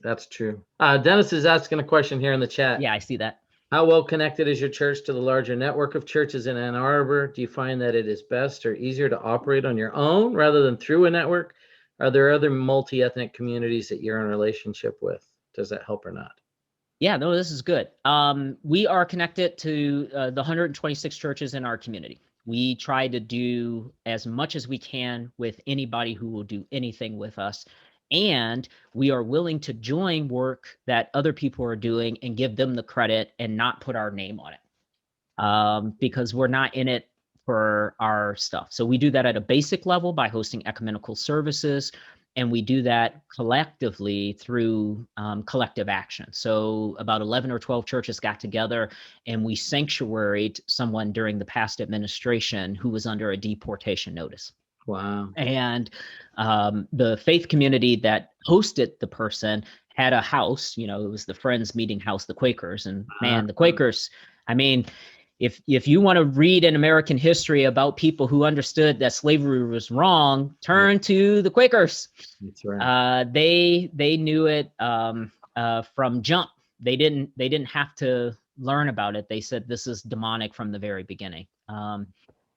that's true. Dennis is asking a question here in the chat. Yeah, I see that. How well connected is your church to the larger network of churches in Ann Arbor? Do you find that it is best or easier to operate on your own rather than through a network? Are there other multi-ethnic communities that you're in relationship with? Does that help or not? Yeah, no, this is good. We are connected to the 126 churches in our community. We try to do as much as we can with anybody who will do anything with us. And we are willing to join work that other people are doing and give them the credit and not put our name on it, because we're not in it for our stuff. So we do that at a basic level by hosting ecumenical services. And we do that collectively through collective action. So about 11 or 12 churches got together and we sanctuaried someone during the past administration who was under a deportation notice. Wow. And the faith community that hosted the person had a house, it was the Friends Meeting House, the Quakers. And man, the Quakers, I mean, if you want to read in American history about people who understood that slavery was wrong, turn to the Quakers. That's right. They knew it from jump. They didn't have to learn about it. They said this is demonic from the very beginning.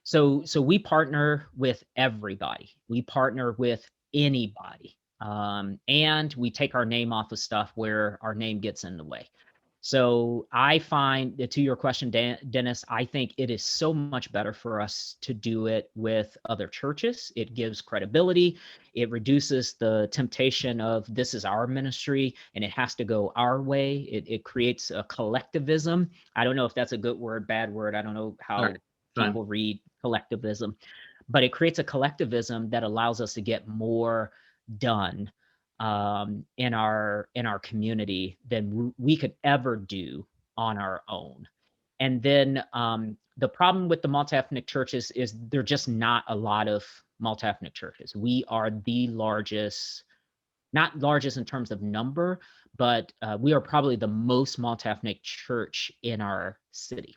So we partner with everybody. We partner with anybody, and we take our name off of stuff where our name gets in the way. So I find, to your question, Dennis, I think it is so much better for us to do it with other churches. It gives credibility. It reduces the temptation of this is our ministry and it has to go our way. It creates a collectivism. I don't know if that's a good word, bad word. I don't know how people read collectivism, but it creates a collectivism that allows us to get more done in our community than we could ever do on our own. And then the problem with the multi-ethnic churches is there are just not a lot of multi-ethnic churches. We are the largest, not largest in terms of number, but we are probably the most multi-ethnic church in our city.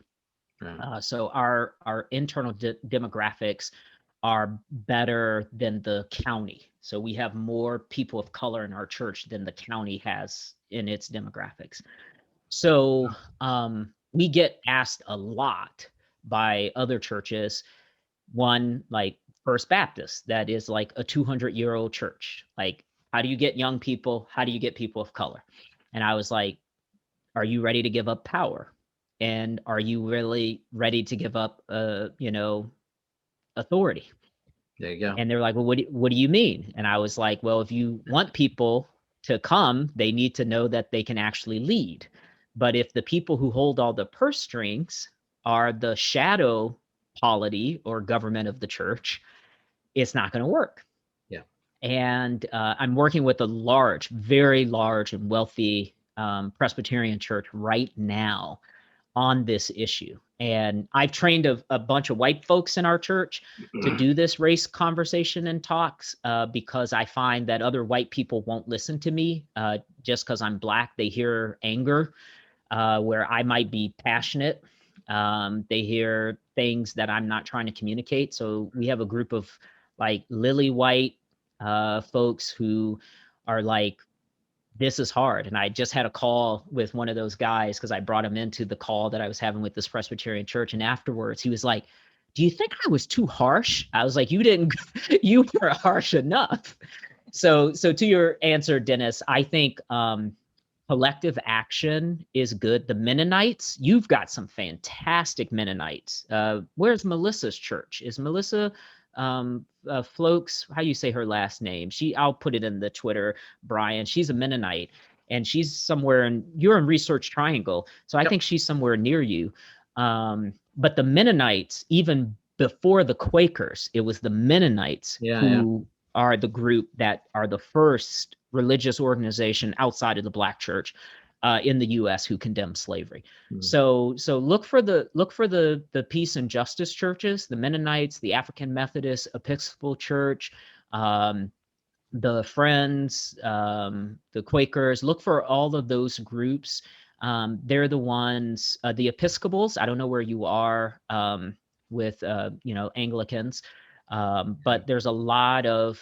So our internal demographics are better than the county. So we have more people of color in our church than the county has in its demographics. So we get asked a lot by other churches, one like First Baptist, that is like a 200-year-old church. Like, how do you get young people? How do you get people of color? And I was like, are you ready to give up power? And are you really ready to give up, authority? There you go. And they're like, well, what do you mean? And I was like, well, if you want people to come, they need to know that they can actually lead. But if the people who hold all the purse strings are the shadow polity or government of the church, it's not going to work. Yeah. And I'm working with a large, very large and wealthy Presbyterian church right now on this issue. And I've trained a bunch of white folks in our church to do this race conversation and talks because I find that other white people won't listen to me just because I'm Black. They hear anger where I might be passionate. They hear things that I'm not trying to communicate. So we have a group of like lily white folks who are like, this is hard. And I just had a call with one of those guys because I brought him into the call that I was having with this Presbyterian church. And afterwards he was like, do you think I was too harsh? I was like, you were harsh enough. So to your answer, Dennis, I think collective action is good. The Mennonites, you've got some fantastic Mennonites. Where's Melissa's church? Is Melissa Floaks, how you say her last name? I'll put it in the Twitter, Brian. She's a Mennonite and she's somewhere you're in Research Triangle. So I think she's somewhere near you. But the Mennonites, even before the Quakers, it was the Mennonites who are the group that are the first religious organization outside of the Black church in the U.S. who condemn slavery. So look for the peace and justice churches, the Mennonites, the African Methodist Episcopal Church, the Friends, the Quakers. Look for all of those groups. They're the ones, the Episcopals. I don't know where you are with Anglicans, but there's a lot of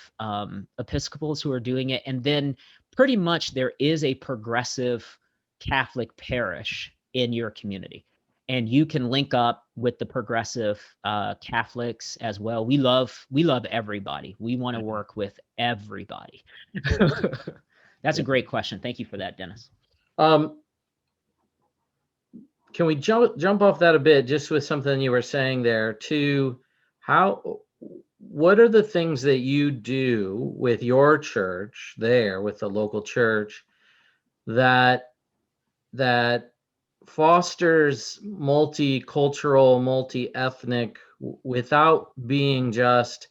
Episcopals who are doing it. And then pretty much there is a progressive Catholic parish in your community, and you can link up with the progressive Catholics as well. We love everybody. We want to work with everybody. That's a great question. Thank you for that, Dennis. Can we jump off that a bit, just with something you were saying there, to what are the things that you do with your church there, with the local church, that fosters multicultural, multi-ethnic, without being just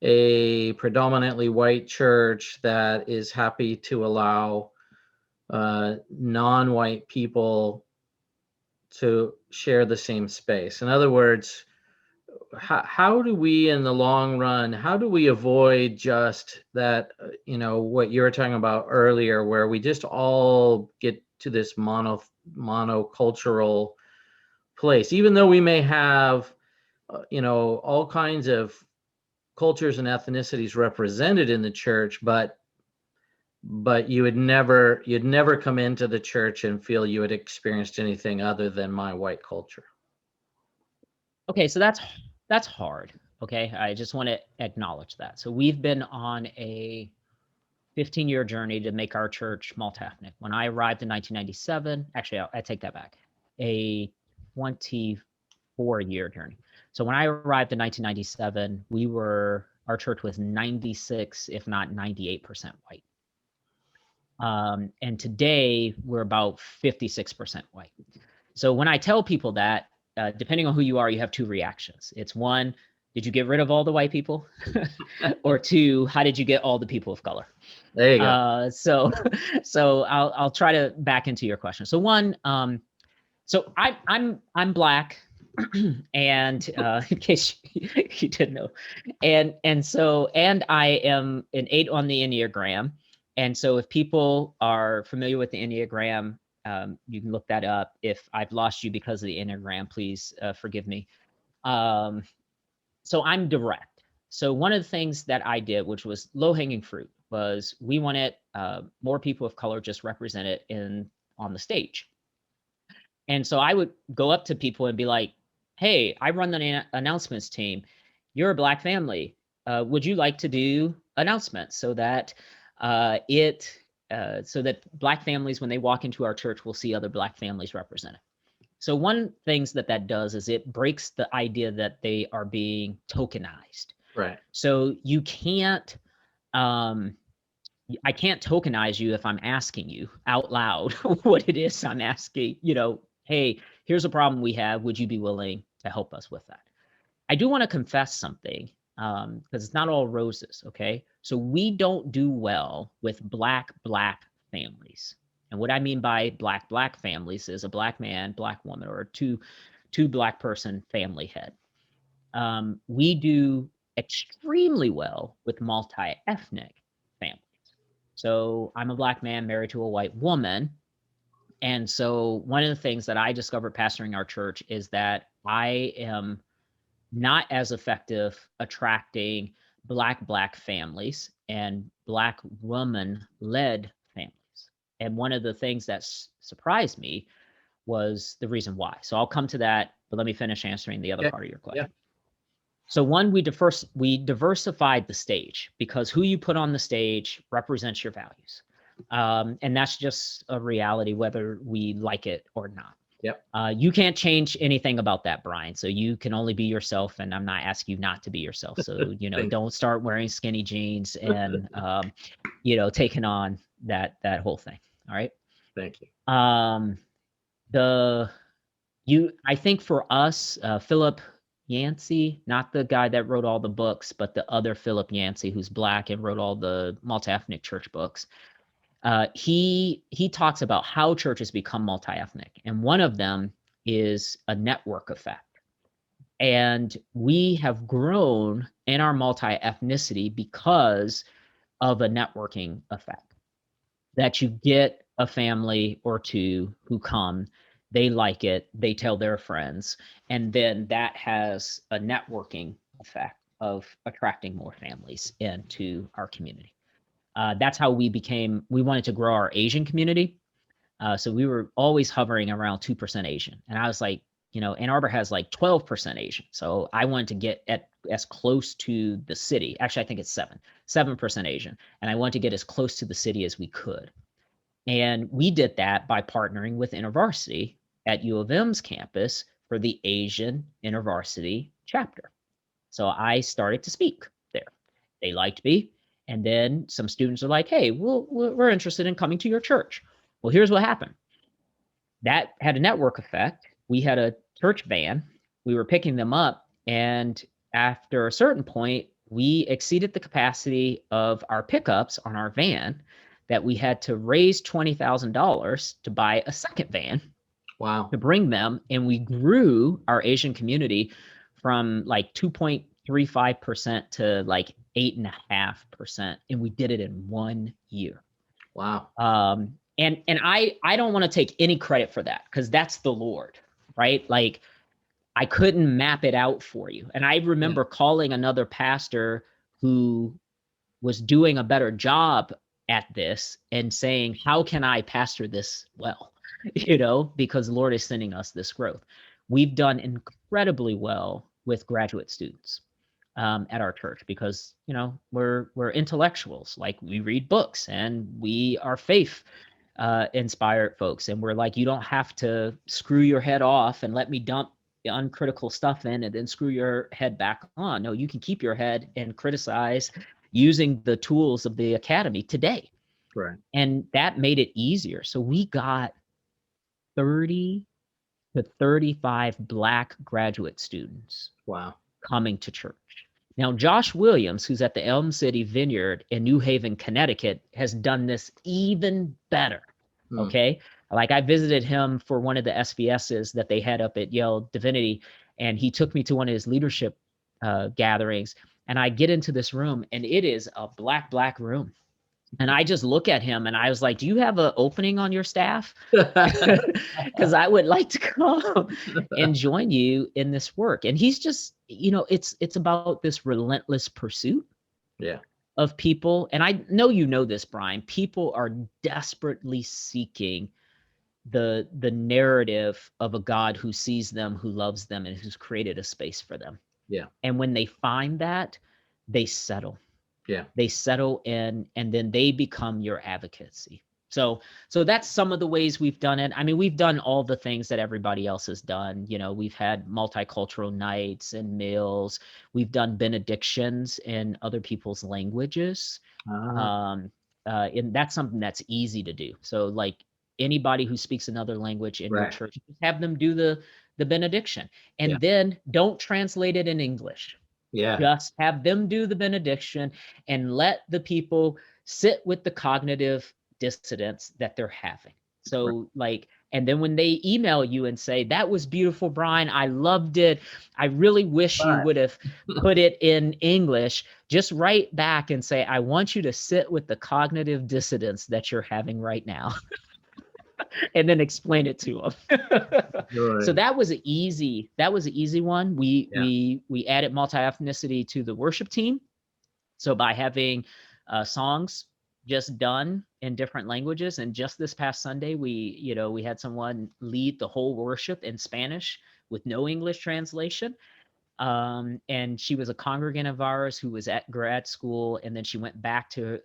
a predominantly white church that is happy to allow non-white people to share the same space? In other words, how do we, in the long run, how do we avoid just that, what you were talking about earlier, where we just all get to this monocultural place, even though we may have, all kinds of cultures and ethnicities represented in the church, but you'd never come into the church and feel you had experienced anything other than my white culture. Okay, so that's hard. Okay, I just want to acknowledge that. So we've been on a 15-year journey to make our church multi-ethnic. When I arrived in 1997, actually, I take that back, a 24-year journey. So when I arrived in 1997, our church was 96, if not 98% white. And today we're about 56% white. So when I tell people that, depending on who you are, you have two reactions. It's one, did you get rid of all the white people? Or two, how did you get all the people of color? There you go. So I'll try to back into your question. So one, so I'm Black, and in case you didn't know, and I am an 8 on the Enneagram. And so if people are familiar with the Enneagram, you can look that up. If I've lost you because of the Enneagram, please forgive me. So I'm direct. So one of the things that I did, which was low-hanging fruit, was we wanted more people of color just represented on the stage. And so I would go up to people and be like, hey, I run the announcements team. You're a Black family. Would you like to do announcements so that so that Black families, when they walk into our church, will see other Black families represented? So one things that does is it breaks the idea that they are being tokenized. Right. So you can't, I can't tokenize you if I'm asking you out loud what it is I'm asking, hey, here's a problem we have. Would you be willing to help us with that? I do want to confess something, because it's not all roses, okay? So we don't do well with Black families. And what I mean by Black families is a Black man, Black woman, or two Black person family head. We do extremely well with multi-ethnic families. So I'm a Black man married to a white woman. And so one of the things that I discovered pastoring our church is that I am not as effective attracting Black families and Black woman-led families. And one of the things that surprised me was the reason why. So I'll come to that, but let me finish answering the other part of your question. Yeah. So one, we diversified the stage, because who you put on the stage represents your values. And that's just a reality, whether we like it or not. Yep. You can't change anything about that, Brian. So you can only be yourself, and I'm not asking you not to be yourself. So, don't start wearing skinny jeans and, taking on that whole thing. All right. Thank you. I think for us, Philip, Yancey, not the guy that wrote all the books, but the other Philip Yancey, who's black and wrote all the multi-ethnic church books. He talks about how churches become multi-ethnic, and one of them is a network effect. And we have grown in our multi-ethnicity because of a networking effect. That you get a family or two who come, they like it, they tell their friends, and then that has a networking effect of attracting more families into our community. That's how we wanted to grow our Asian community. So we were always hovering around 2% Asian. And I was like, Ann Arbor has like 12% Asian. So I wanted to get as close to the city. Actually, I think it's 7% Asian. And I wanted to get as close to the city as we could. And we did that by partnering with InterVarsity at U of M's campus for the Asian InterVarsity chapter. So I started to speak there. They liked me. And then some students are like, hey, we're interested in coming to your church. Well, here's what happened. That had a network effect. We had a church van. We were picking them up. And after a certain point, we exceeded the capacity of our pickups on our van, that we had to raise $20,000 to buy a second van. Wow. To bring them. And we grew our Asian community from like 2.35% to like 8.5%. And we did it in 1 year. Wow. And I don't want to take any credit for that, because that's the Lord, right? Like, I couldn't map it out for you. And I remember calling another pastor who was doing a better job at this and saying, how can I pastor this well? Because the Lord is sending us this growth. We've done incredibly well with graduate students at our church, because, we're intellectuals. Like, we read books and we are faith inspired folks. And we're like, you don't have to screw your head off and let me dump the uncritical stuff in and then screw your head back on. No, you can keep your head and criticize using the tools of the academy today. Right. And that made it easier. So we got 30 to 35 Black graduate students. Wow. Coming to church. Now, Josh Williams, who's at the Elm City Vineyard in New Haven, Connecticut, has done this even better. Okay. Like, I visited him for one of the SVSs that they had up at Yale Divinity, and he took me to one of his leadership gatherings. And I get into this room, and it is a black room. And I just look at him and I was like, do you have an opening on your staff? Because I would like to come and join you in this work. And he's just, it's about this relentless pursuit of people. And I know you know this, Brian. People are desperately seeking the narrative of a God who sees them, who loves them, and who's created a space for them. Yeah. And when they find that, they settle. Yeah. They settle in, and then they become your advocacy. So that's some of the ways we've done it. I mean, we've done all the things that everybody else has done. We've had multicultural nights and meals. We've done benedictions in other people's languages. And that's something that's easy to do. So, like, anybody who speaks another language in your church, just have them do the benediction, and then don't translate it in English. Yeah. Just have them do the benediction and let the people sit with the cognitive dissonance that they're having. So and then when they email you and say, that was beautiful, Brian, I loved it, I really wish you would have put it in English, just write back and say, I want you to sit with the cognitive dissonance that you're having right now. And then explain it to them. Right. So that was an easy one. We added multi-ethnicity to the worship team. So by having songs just done in different languages, and just this past Sunday, we had someone lead the whole worship in Spanish with no English translation. And she was a congregant of ours who was at grad school, and then she went back to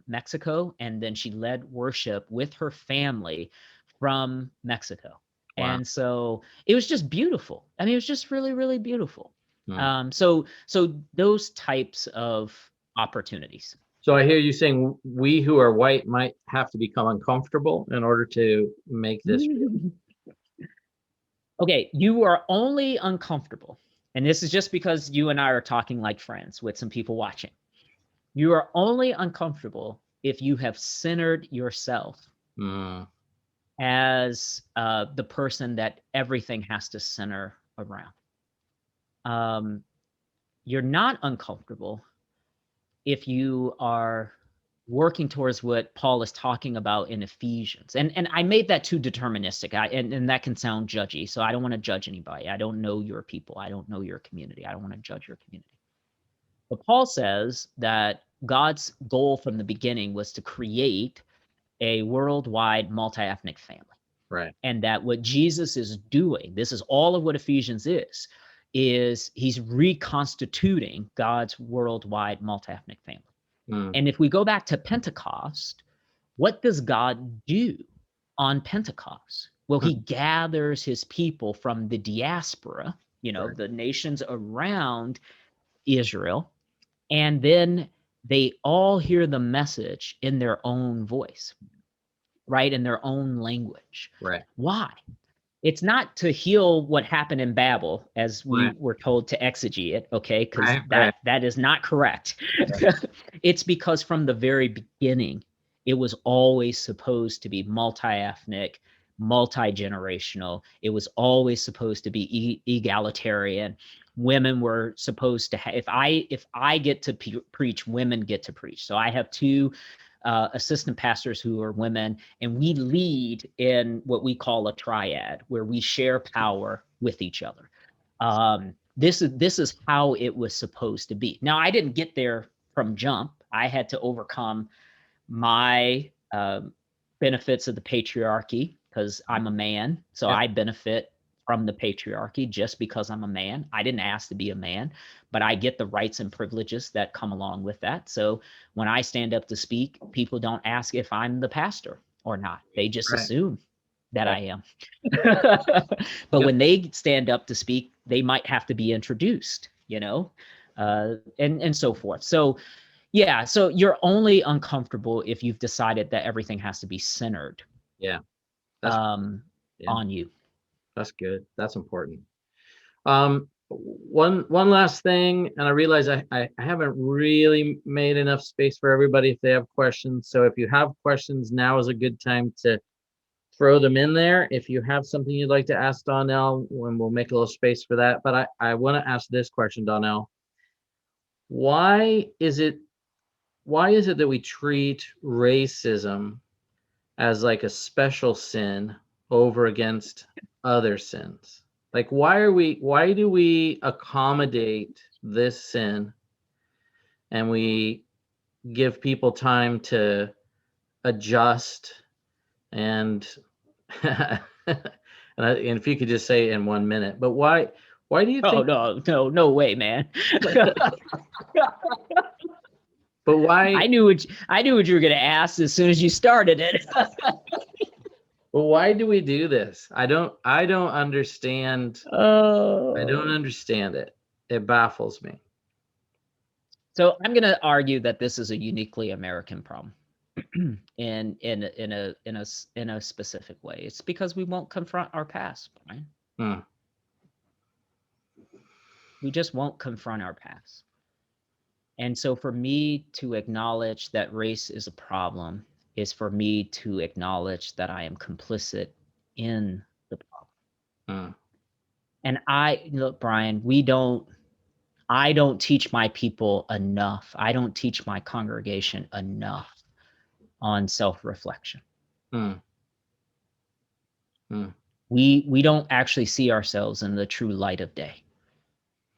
Mexico, and then she led worship with her family from Mexico. Wow. And so it was just beautiful. I mean, it was just really, really beautiful. So those types of opportunities. So I hear you saying we who are white might have to become uncomfortable in order to make this. Okay, you are only uncomfortable and this is just because you and I are talking like friends with some people watching. You are only uncomfortable if you have centered yourself as the person that everything has to center around. You're not uncomfortable if you are working towards what Paul is talking about in Ephesians. And I made that too deterministic, and that can sound judgy, so I don't want to judge anybody. I don't know your people. I don't know your community. I don't want to judge your community. But Paul says that God's goal from the beginning was to create a worldwide multi-ethnic family. Right. And that what Jesus is doing, this is all of what Ephesians is he's reconstituting God's worldwide multi-ethnic family. And if we go back to Pentecost, what does God do on Pentecost? Well, he gathers his people from the diaspora, the nations around Israel, and then they all hear the message in their own voice, right? In their own language. Right. Why? It's not to heal what happened in Babel, as we were told to exegete it, okay? Because that is not correct. Right. It's because from the very beginning, it was always supposed to be multi-ethnic, multi-generational. It was always supposed to be egalitarian. Women were supposed to have, if I get to preach, women get to preach. So I have two assistant pastors who are women, and we lead in what we call a triad, where we share power with each other. This is how it was supposed to be. Now, I didn't get there from jump. I had to overcome my benefits of the patriarchy because I'm a man, so I benefit from the patriarchy just because I'm a man. I didn't ask to be a man, but I get the rights and privileges that come along with that. So when I stand up to speak, people don't ask if I'm the pastor or not. They just assume that I am. But when they stand up to speak, they might have to be introduced, and so forth. So yeah, so you're only uncomfortable if you've decided that everything has to be centered on you. That's good. That's important. One last thing, and I realize I haven't really made enough space for everybody if they have questions. So if you have questions, now is a good time to throw them in there. If you have something you'd like to ask Donnell, we'll make a little space for that. But I want to ask this question, Donnell. Why is it that we treat racism as like a special sin over against other sins? Like, why do we accommodate this sin and we give people time to adjust and and if you could just say in 1 minute, but why do you think? No way, man. But why? I knew what you were going to ask as soon as you started it. Well, why do we do this? I don't understand. I don't understand it. It baffles me. So I'm going to argue that this is a uniquely American problem, in a specific way. It's because we won't confront our past, Brian. We just won't confront our past. And so for me to acknowledge that race is a problem is for me to acknowledge that I am complicit in the problem. And look, Brian, I don't teach my people enough. I don't teach my congregation enough on self-reflection. We don't actually see ourselves in the true light of day.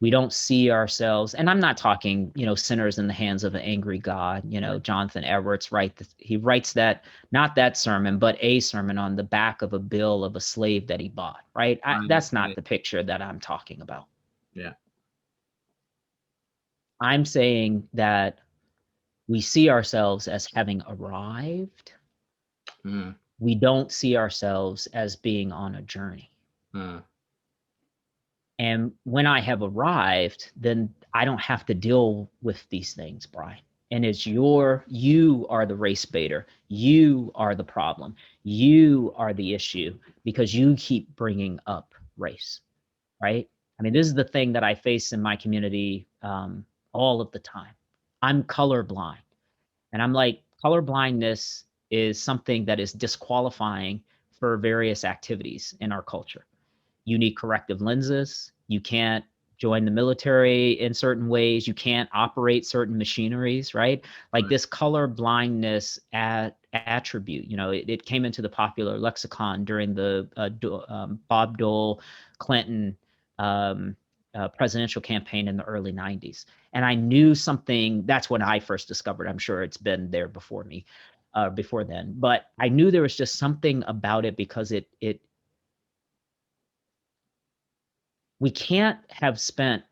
We don't see ourselves, and I'm not talking, sinners in the hands of an angry God. Jonathan Edwards he writes that, not that sermon, but a sermon on the back of a bill of a slave that he bought, right? That's not the picture that I'm talking about. Yeah. I'm saying that we see ourselves as having arrived. We don't see ourselves as being on a journey. And when I have arrived, then I don't have to deal with these things, Brian. And it's you are the race baiter. You are the problem. You are the issue because you keep bringing up race, right? I mean, this is the thing that I face in my community all of the time. I'm colorblind. And I'm like, color blindness is something that is disqualifying for various activities in our culture. You need corrective lenses. You can't join the military in certain ways. You can't operate certain machineries, right? Like this color blindness attribute, it came into the popular lexicon during the Bob Dole Clinton presidential campaign in the early 90s. And I knew something, that's when I first discovered, I'm sure it's been there before me, before then, but I knew there was just something about it because we can't have spent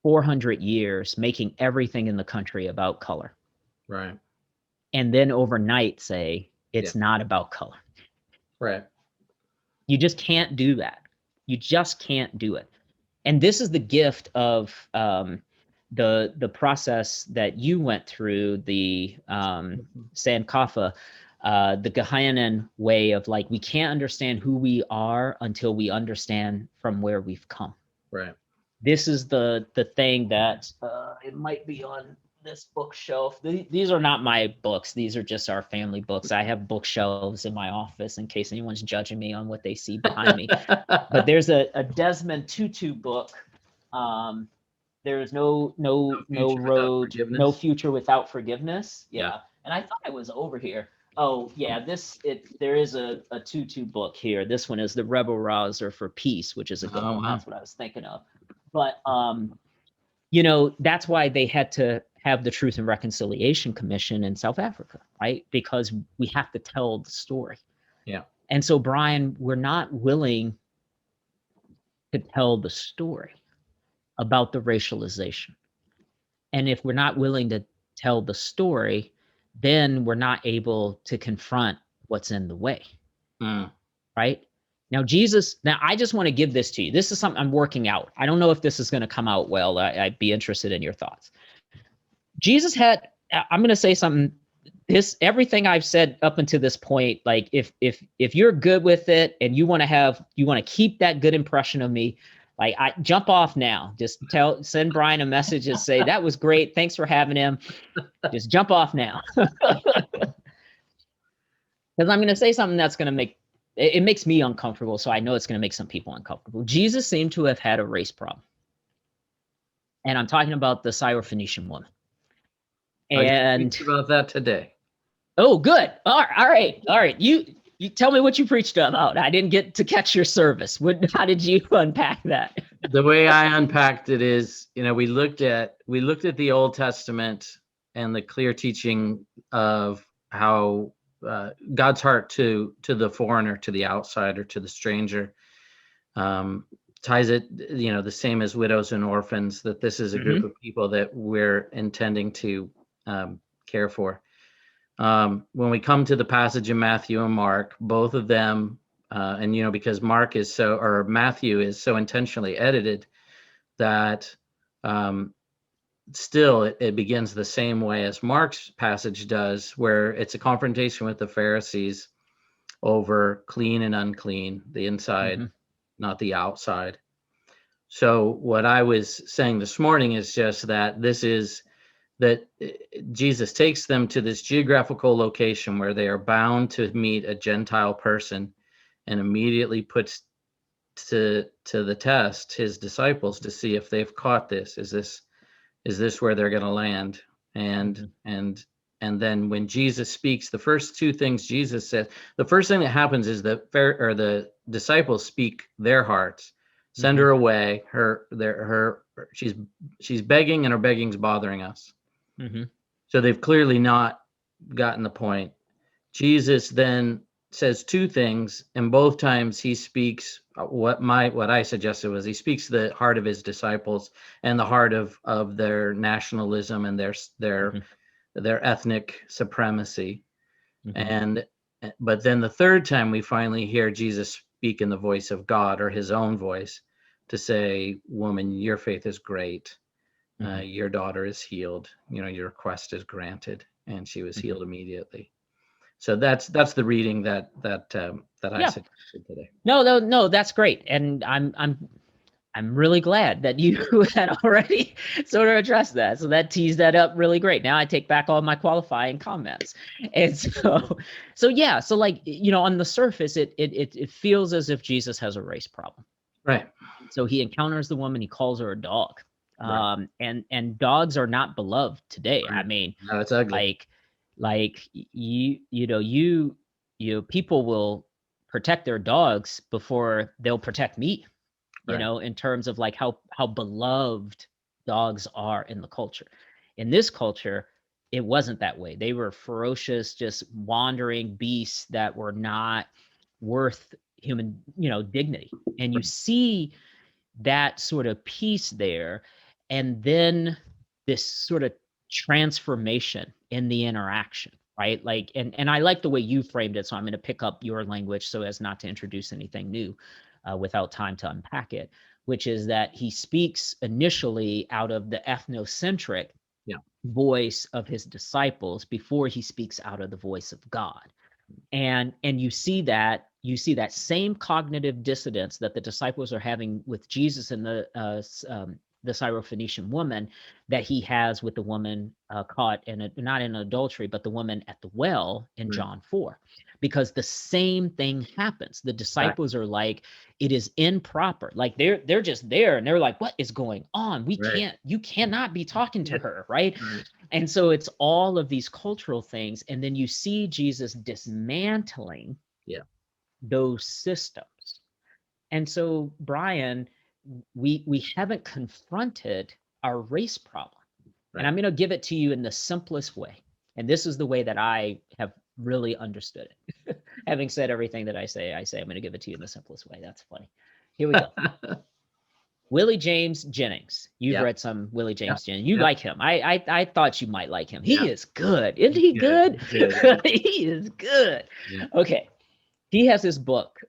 400 years making everything in the country about color. Right. And then overnight say it's not about color. Right. You just can't do that. You just can't do it. And this is the gift of the process that you went through, the Sankofa, the Gehanan way of like, we can't understand who we are until we understand from where we've come. Right. This is the thing that it might be on this bookshelf. These are not my books. These are just our family books. I have bookshelves in my office in case anyone's judging me on what they see behind me. But there's a Desmond Tutu book. There is no road, no future without forgiveness. Yeah. And I thought it was over here. Oh yeah, there is a Tutu book here. This one is the Rebel Rouser for Peace, which is a good one. That's what I was thinking of. But that's why they had to have the Truth and Reconciliation Commission in South Africa, right? Because we have to tell the story. Yeah. And so, Brian, we're not willing to tell the story about the racialization. And if we're not willing to tell the story, then we're not able to confront what's in the way. Right? Now, I just want to give this to you. This is something I'm working out. I don't know if this is going to come out well. I'd be interested in your thoughts. I'm going to say something. Everything I've said up until this point, like if you're good with it and you want to keep that good impression of me, like I jump off now. Just send Brian a message and say, that was great. Thanks for having him. Just jump off now. Because I'm going to say something that's going to it makes me uncomfortable. So I know it's going to make some people uncomfortable. Jesus seemed to have had a race problem. And I'm talking about the Syrophoenician woman. And about that today. Oh, good. All right. You tell me what you preached about. I didn't get to catch your service. How did you unpack that? The way I unpacked it is, we looked at the Old Testament and the clear teaching of how God's heart to the foreigner, to the outsider, to the stranger, ties it, the same as widows and orphans, that this is a group of people that we're intending to care for. When we come to the passage in Matthew and Mark, both of them, and because Matthew is so intentionally edited that still it begins the same way as Mark's passage does, where it's a confrontation with the Pharisees over clean and unclean, the inside, not the outside. So what I was saying this morning is just that that Jesus takes them to this geographical location where they are bound to meet a Gentile person, and immediately puts to the test his disciples to see if they've caught this. Is this where they're going to land? And then when Jesus speaks, the first two things Jesus said, the first thing that happens is the disciples speak their hearts. Send her away. She's begging, and her begging's bothering us. So they've clearly not gotten the point. Jesus then says two things, and both times he speaks what I suggested was he speaks the heart of his disciples and the heart of their nationalism and their ethnic supremacy. But then the third time we finally hear Jesus speak in the voice of God, or his own voice, to say, "Woman, your faith is great. Your daughter is healed. Your request is granted," and she was healed immediately. So that's the reading that I suggested today. No, that's great, and I'm I'm really glad that you had already sort of addressed that. So that teased that up really great. Now I take back all my qualifying comments. And so yeah, so like, on the surface, it feels as if Jesus has a race problem. Right. So he encounters the woman, he calls her a dog. Right. And dogs are not beloved today. Right. I mean, No, it's ugly. like people will protect their dogs before they'll protect me, Right. in terms of like how beloved dogs are in the culture. In this culture, it wasn't that way. They were ferocious, just wandering beasts that were not worth human, dignity. And you see that sort of piece there, and then this sort of transformation in the interaction, right? Like, and I like the way you framed it, so I'm going to pick up your language so as not to introduce anything new without time to unpack it, which is that he speaks initially out of the ethnocentric voice of his disciples before he speaks out of the voice of God. And you see that same cognitive dissonance that the disciples are having with Jesus and the Syrophoenician woman that he has with the woman caught not in adultery, but the woman at the well in John 4, because the same thing happens. The disciples are like, it is improper. Like they're just there and they're like, what is going on? You cannot be talking to her, right? And so it's all of these cultural things. And then you see Jesus dismantling those systems. And so, Brian, we haven't confronted our race problem. And I'm going to give it to you in the simplest way. And this is the way that I have really understood it. Having said everything that I say I'm going to give it to you in the simplest way. That's funny. Here we go. Willie James Jennings. You've read some Willie James Jennings. You like him. I thought you might like him. He is good. Isn't he good? He is good. Yeah. Okay. He has this book.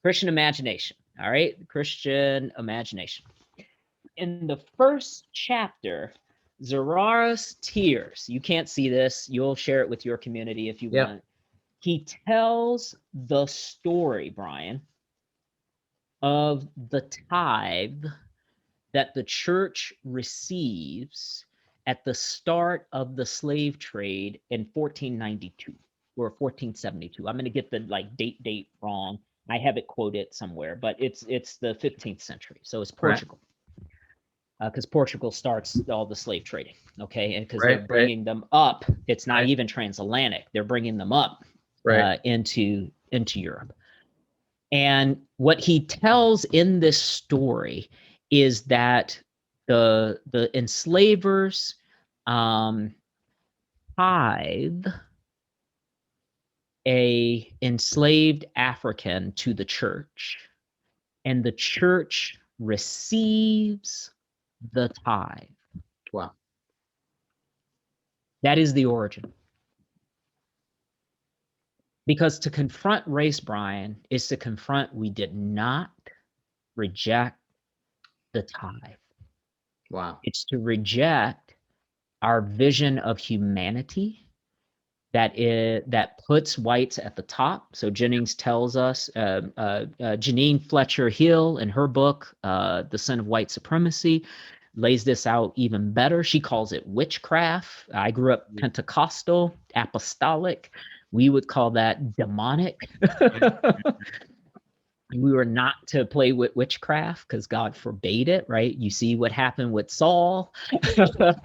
Christian Imagination. All right. Christian Imagination. In the first chapter, Zara's tears. You can't see this. You'll share it with your community if you want. He tells the story, Brian, of the tithe that the church receives at the start of the slave trade in 1492 or 1472. I'm going to get the date wrong. I have it quoted somewhere, but it's the 15th century. So it's Portugal. Because Portugal starts all the slave trading, okay? And because they're bringing them up, it's not even transatlantic. They're bringing them up into Europe. And what he tells in this story is that the enslavers tithe a enslaved African to the church, and the church receives the tithe. Wow. That is the origin. Because to confront race, Brian, is to confront we did not reject the tithe. Wow. It's to reject our vision of humanity that puts whites at the top. So Jennings tells us, Janine Fletcher Hill in her book, The Sin of White Supremacy, lays this out even better. She calls it witchcraft. I grew up Pentecostal, apostolic. We would call that demonic. We were not to play with witchcraft because God forbade it, right? You see what happened with Saul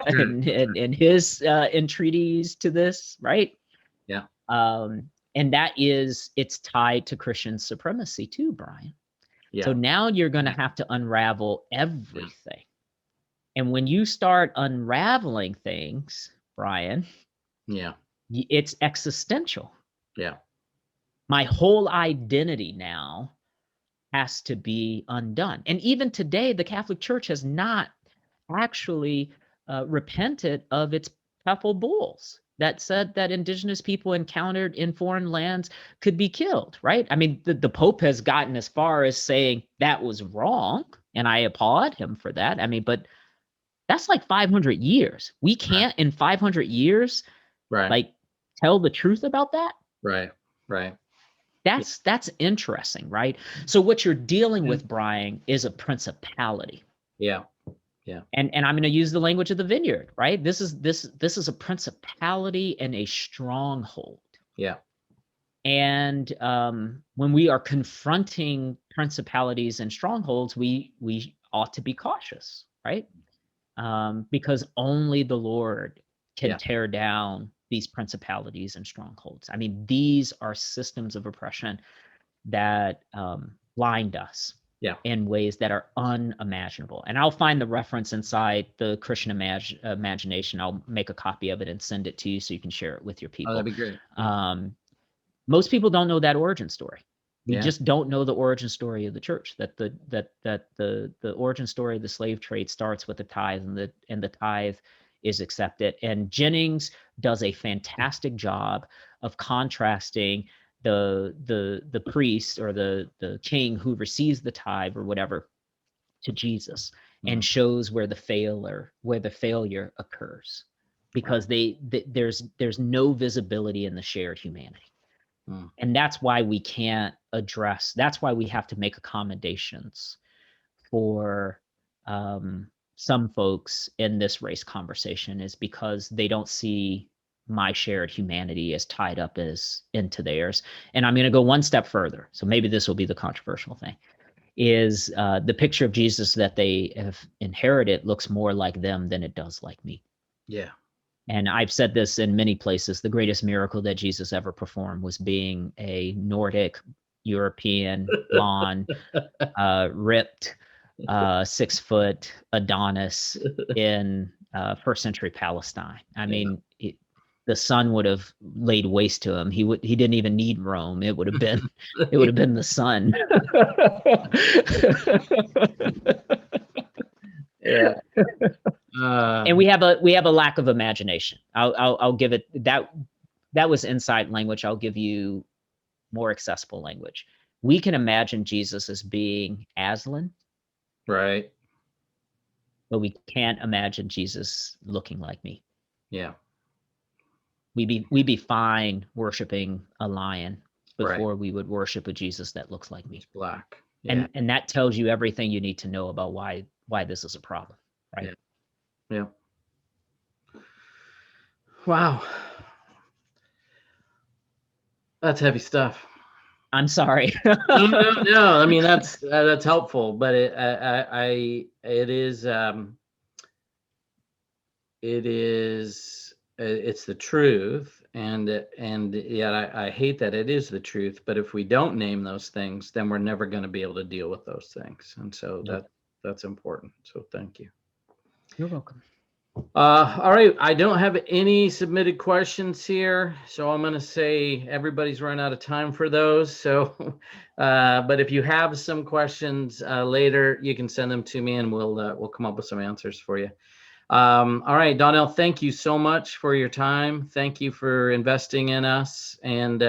and his entreaties to this, right? Yeah. And it's tied to Christian supremacy too, Brian. Yeah. So now you're going to have to unravel everything. Yeah. And when you start unraveling things, Brian, it's existential. Yeah. My whole identity now has to be undone. And even today, the Catholic Church has not actually repented of its papal bulls that said that indigenous people encountered in foreign lands could be killed, right? I mean, the Pope has gotten as far as saying that was wrong, and I applaud him for that. I mean, but that's like 500 years. We can't in 500 years, like, tell the truth about that? Right. That's interesting, right? So what you're dealing with, Brian, is a principality. Yeah. Yeah. And I'm going to use the language of the vineyard, right? This is a principality and a stronghold. Yeah. And when we are confronting principalities and strongholds, we ought to be cautious, right? Because only the Lord can tear down these principalities and strongholds. I mean, these are systems of oppression that blind us in ways that are unimaginable. And I'll find the reference inside the Christian imagination. I'll make a copy of it and send it to you so you can share it with your people. Oh, that'd be great. Most people don't know that origin story. We just don't know the origin story of the church. That the origin story of the slave trade starts with the tithe, and the tithe is accepted. And Jennings does a fantastic job of contrasting the priest or the king who receives the tithe or whatever to Jesus, and shows where the failure occurs, because there's no visibility in the shared humanity. And that's why we can't address, that's why we have to make accommodations for some folks in this race conversation, is because they don't see my shared humanity as tied up as into theirs. And I'm going to go one step further. So maybe this will be the controversial thing, is the picture of Jesus that they have inherited looks more like them than it does like me. Yeah. And I've said this in many places, the greatest miracle that Jesus ever performed was being a Nordic, European, blonde, ripped, 6 foot Adonis in first century Palestine. I mean, the sun would have laid waste to him. He didn't even need Rome. It would have been the sun. Yeah. And we have a lack of imagination. I'll give it that. That was inside language. I'll give you more accessible language. We can imagine Jesus as being Aslan, right? But we can't imagine Jesus looking like me. Yeah. We'd be fine worshiping a lion before we would worship a Jesus that looks like me. It's black. Yeah. And that tells you everything you need to know about why this is a problem, right? Yeah. Wow. That's heavy stuff. I'm sorry. No. I mean, that's helpful, but it's the truth, and yet I hate that it is the truth. But if we don't name those things, then we're never going to be able to deal with those things, and so that's important. So thank you. You're welcome. All right, I don't have any submitted questions here, so I'm going to say everybody's run out of time for those. So, but if you have some questions later, you can send them to me, and we'll come up with some answers for you. All right, Donnell, thank you so much for your time. Thank you for investing in us and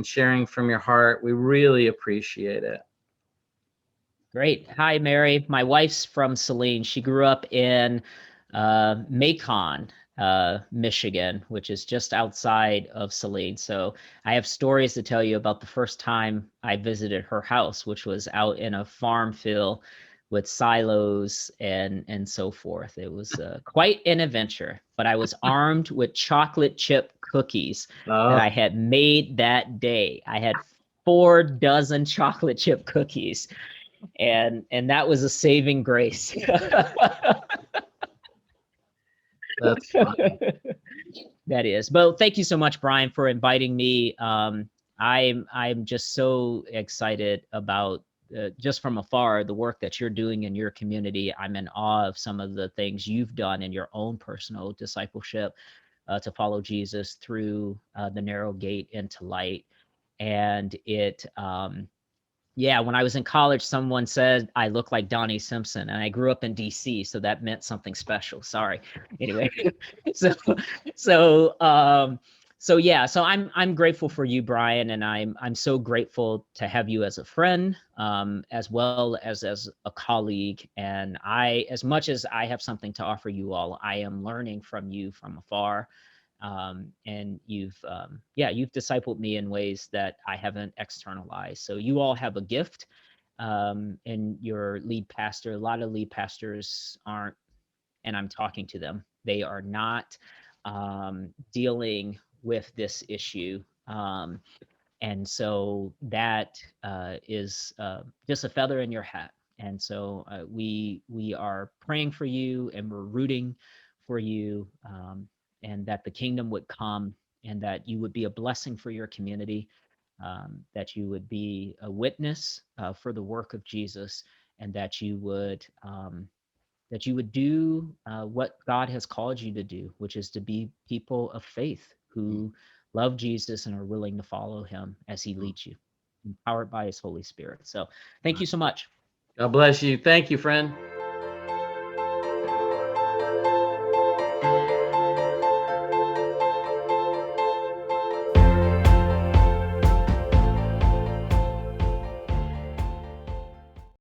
sharing from your heart. We really appreciate it. Great. Hi, Mary. My wife's from Saline. She grew up in Macon, Michigan, which is just outside of Saline. So I have stories to tell you about the first time I visited her house, which was out in a farm field with silos and so forth. It was quite an adventure, but I was armed with chocolate chip cookies that I had made that day. I had 4 dozen chocolate chip cookies. And that was a saving grace. That's funny. That is. But thank you so much, Brian, for inviting me. I'm just so excited about just from afar the work that you're doing in your community. I'm in awe of some of the things you've done in your own personal discipleship to follow Jesus through the narrow gate into light. And it when I was in college, someone said I look like Donnie Simpson, and I grew up in DC, so that meant something special. Sorry. Anyway, so I'm grateful for you, Brian, and I'm so grateful to have you as a friend, as well as a colleague. And as much as I have something to offer you all, I am learning from you from afar. And you've discipled me in ways that I haven't externalized. So you all have a gift, and your lead pastor. A lot of lead pastors aren't, and I'm talking to them. They are not dealing with this issue. And so that is just a feather in your hat. And so we are praying for you, and we're rooting for you, and that the kingdom would come, and that you would be a blessing for your community, that you would be a witness for the work of Jesus, and that you would do what God has called you to do, which is to be people of faith who love Jesus and are willing to follow him as he leads you, empowered by his Holy Spirit. So thank you so much. God bless you. Thank you, friend.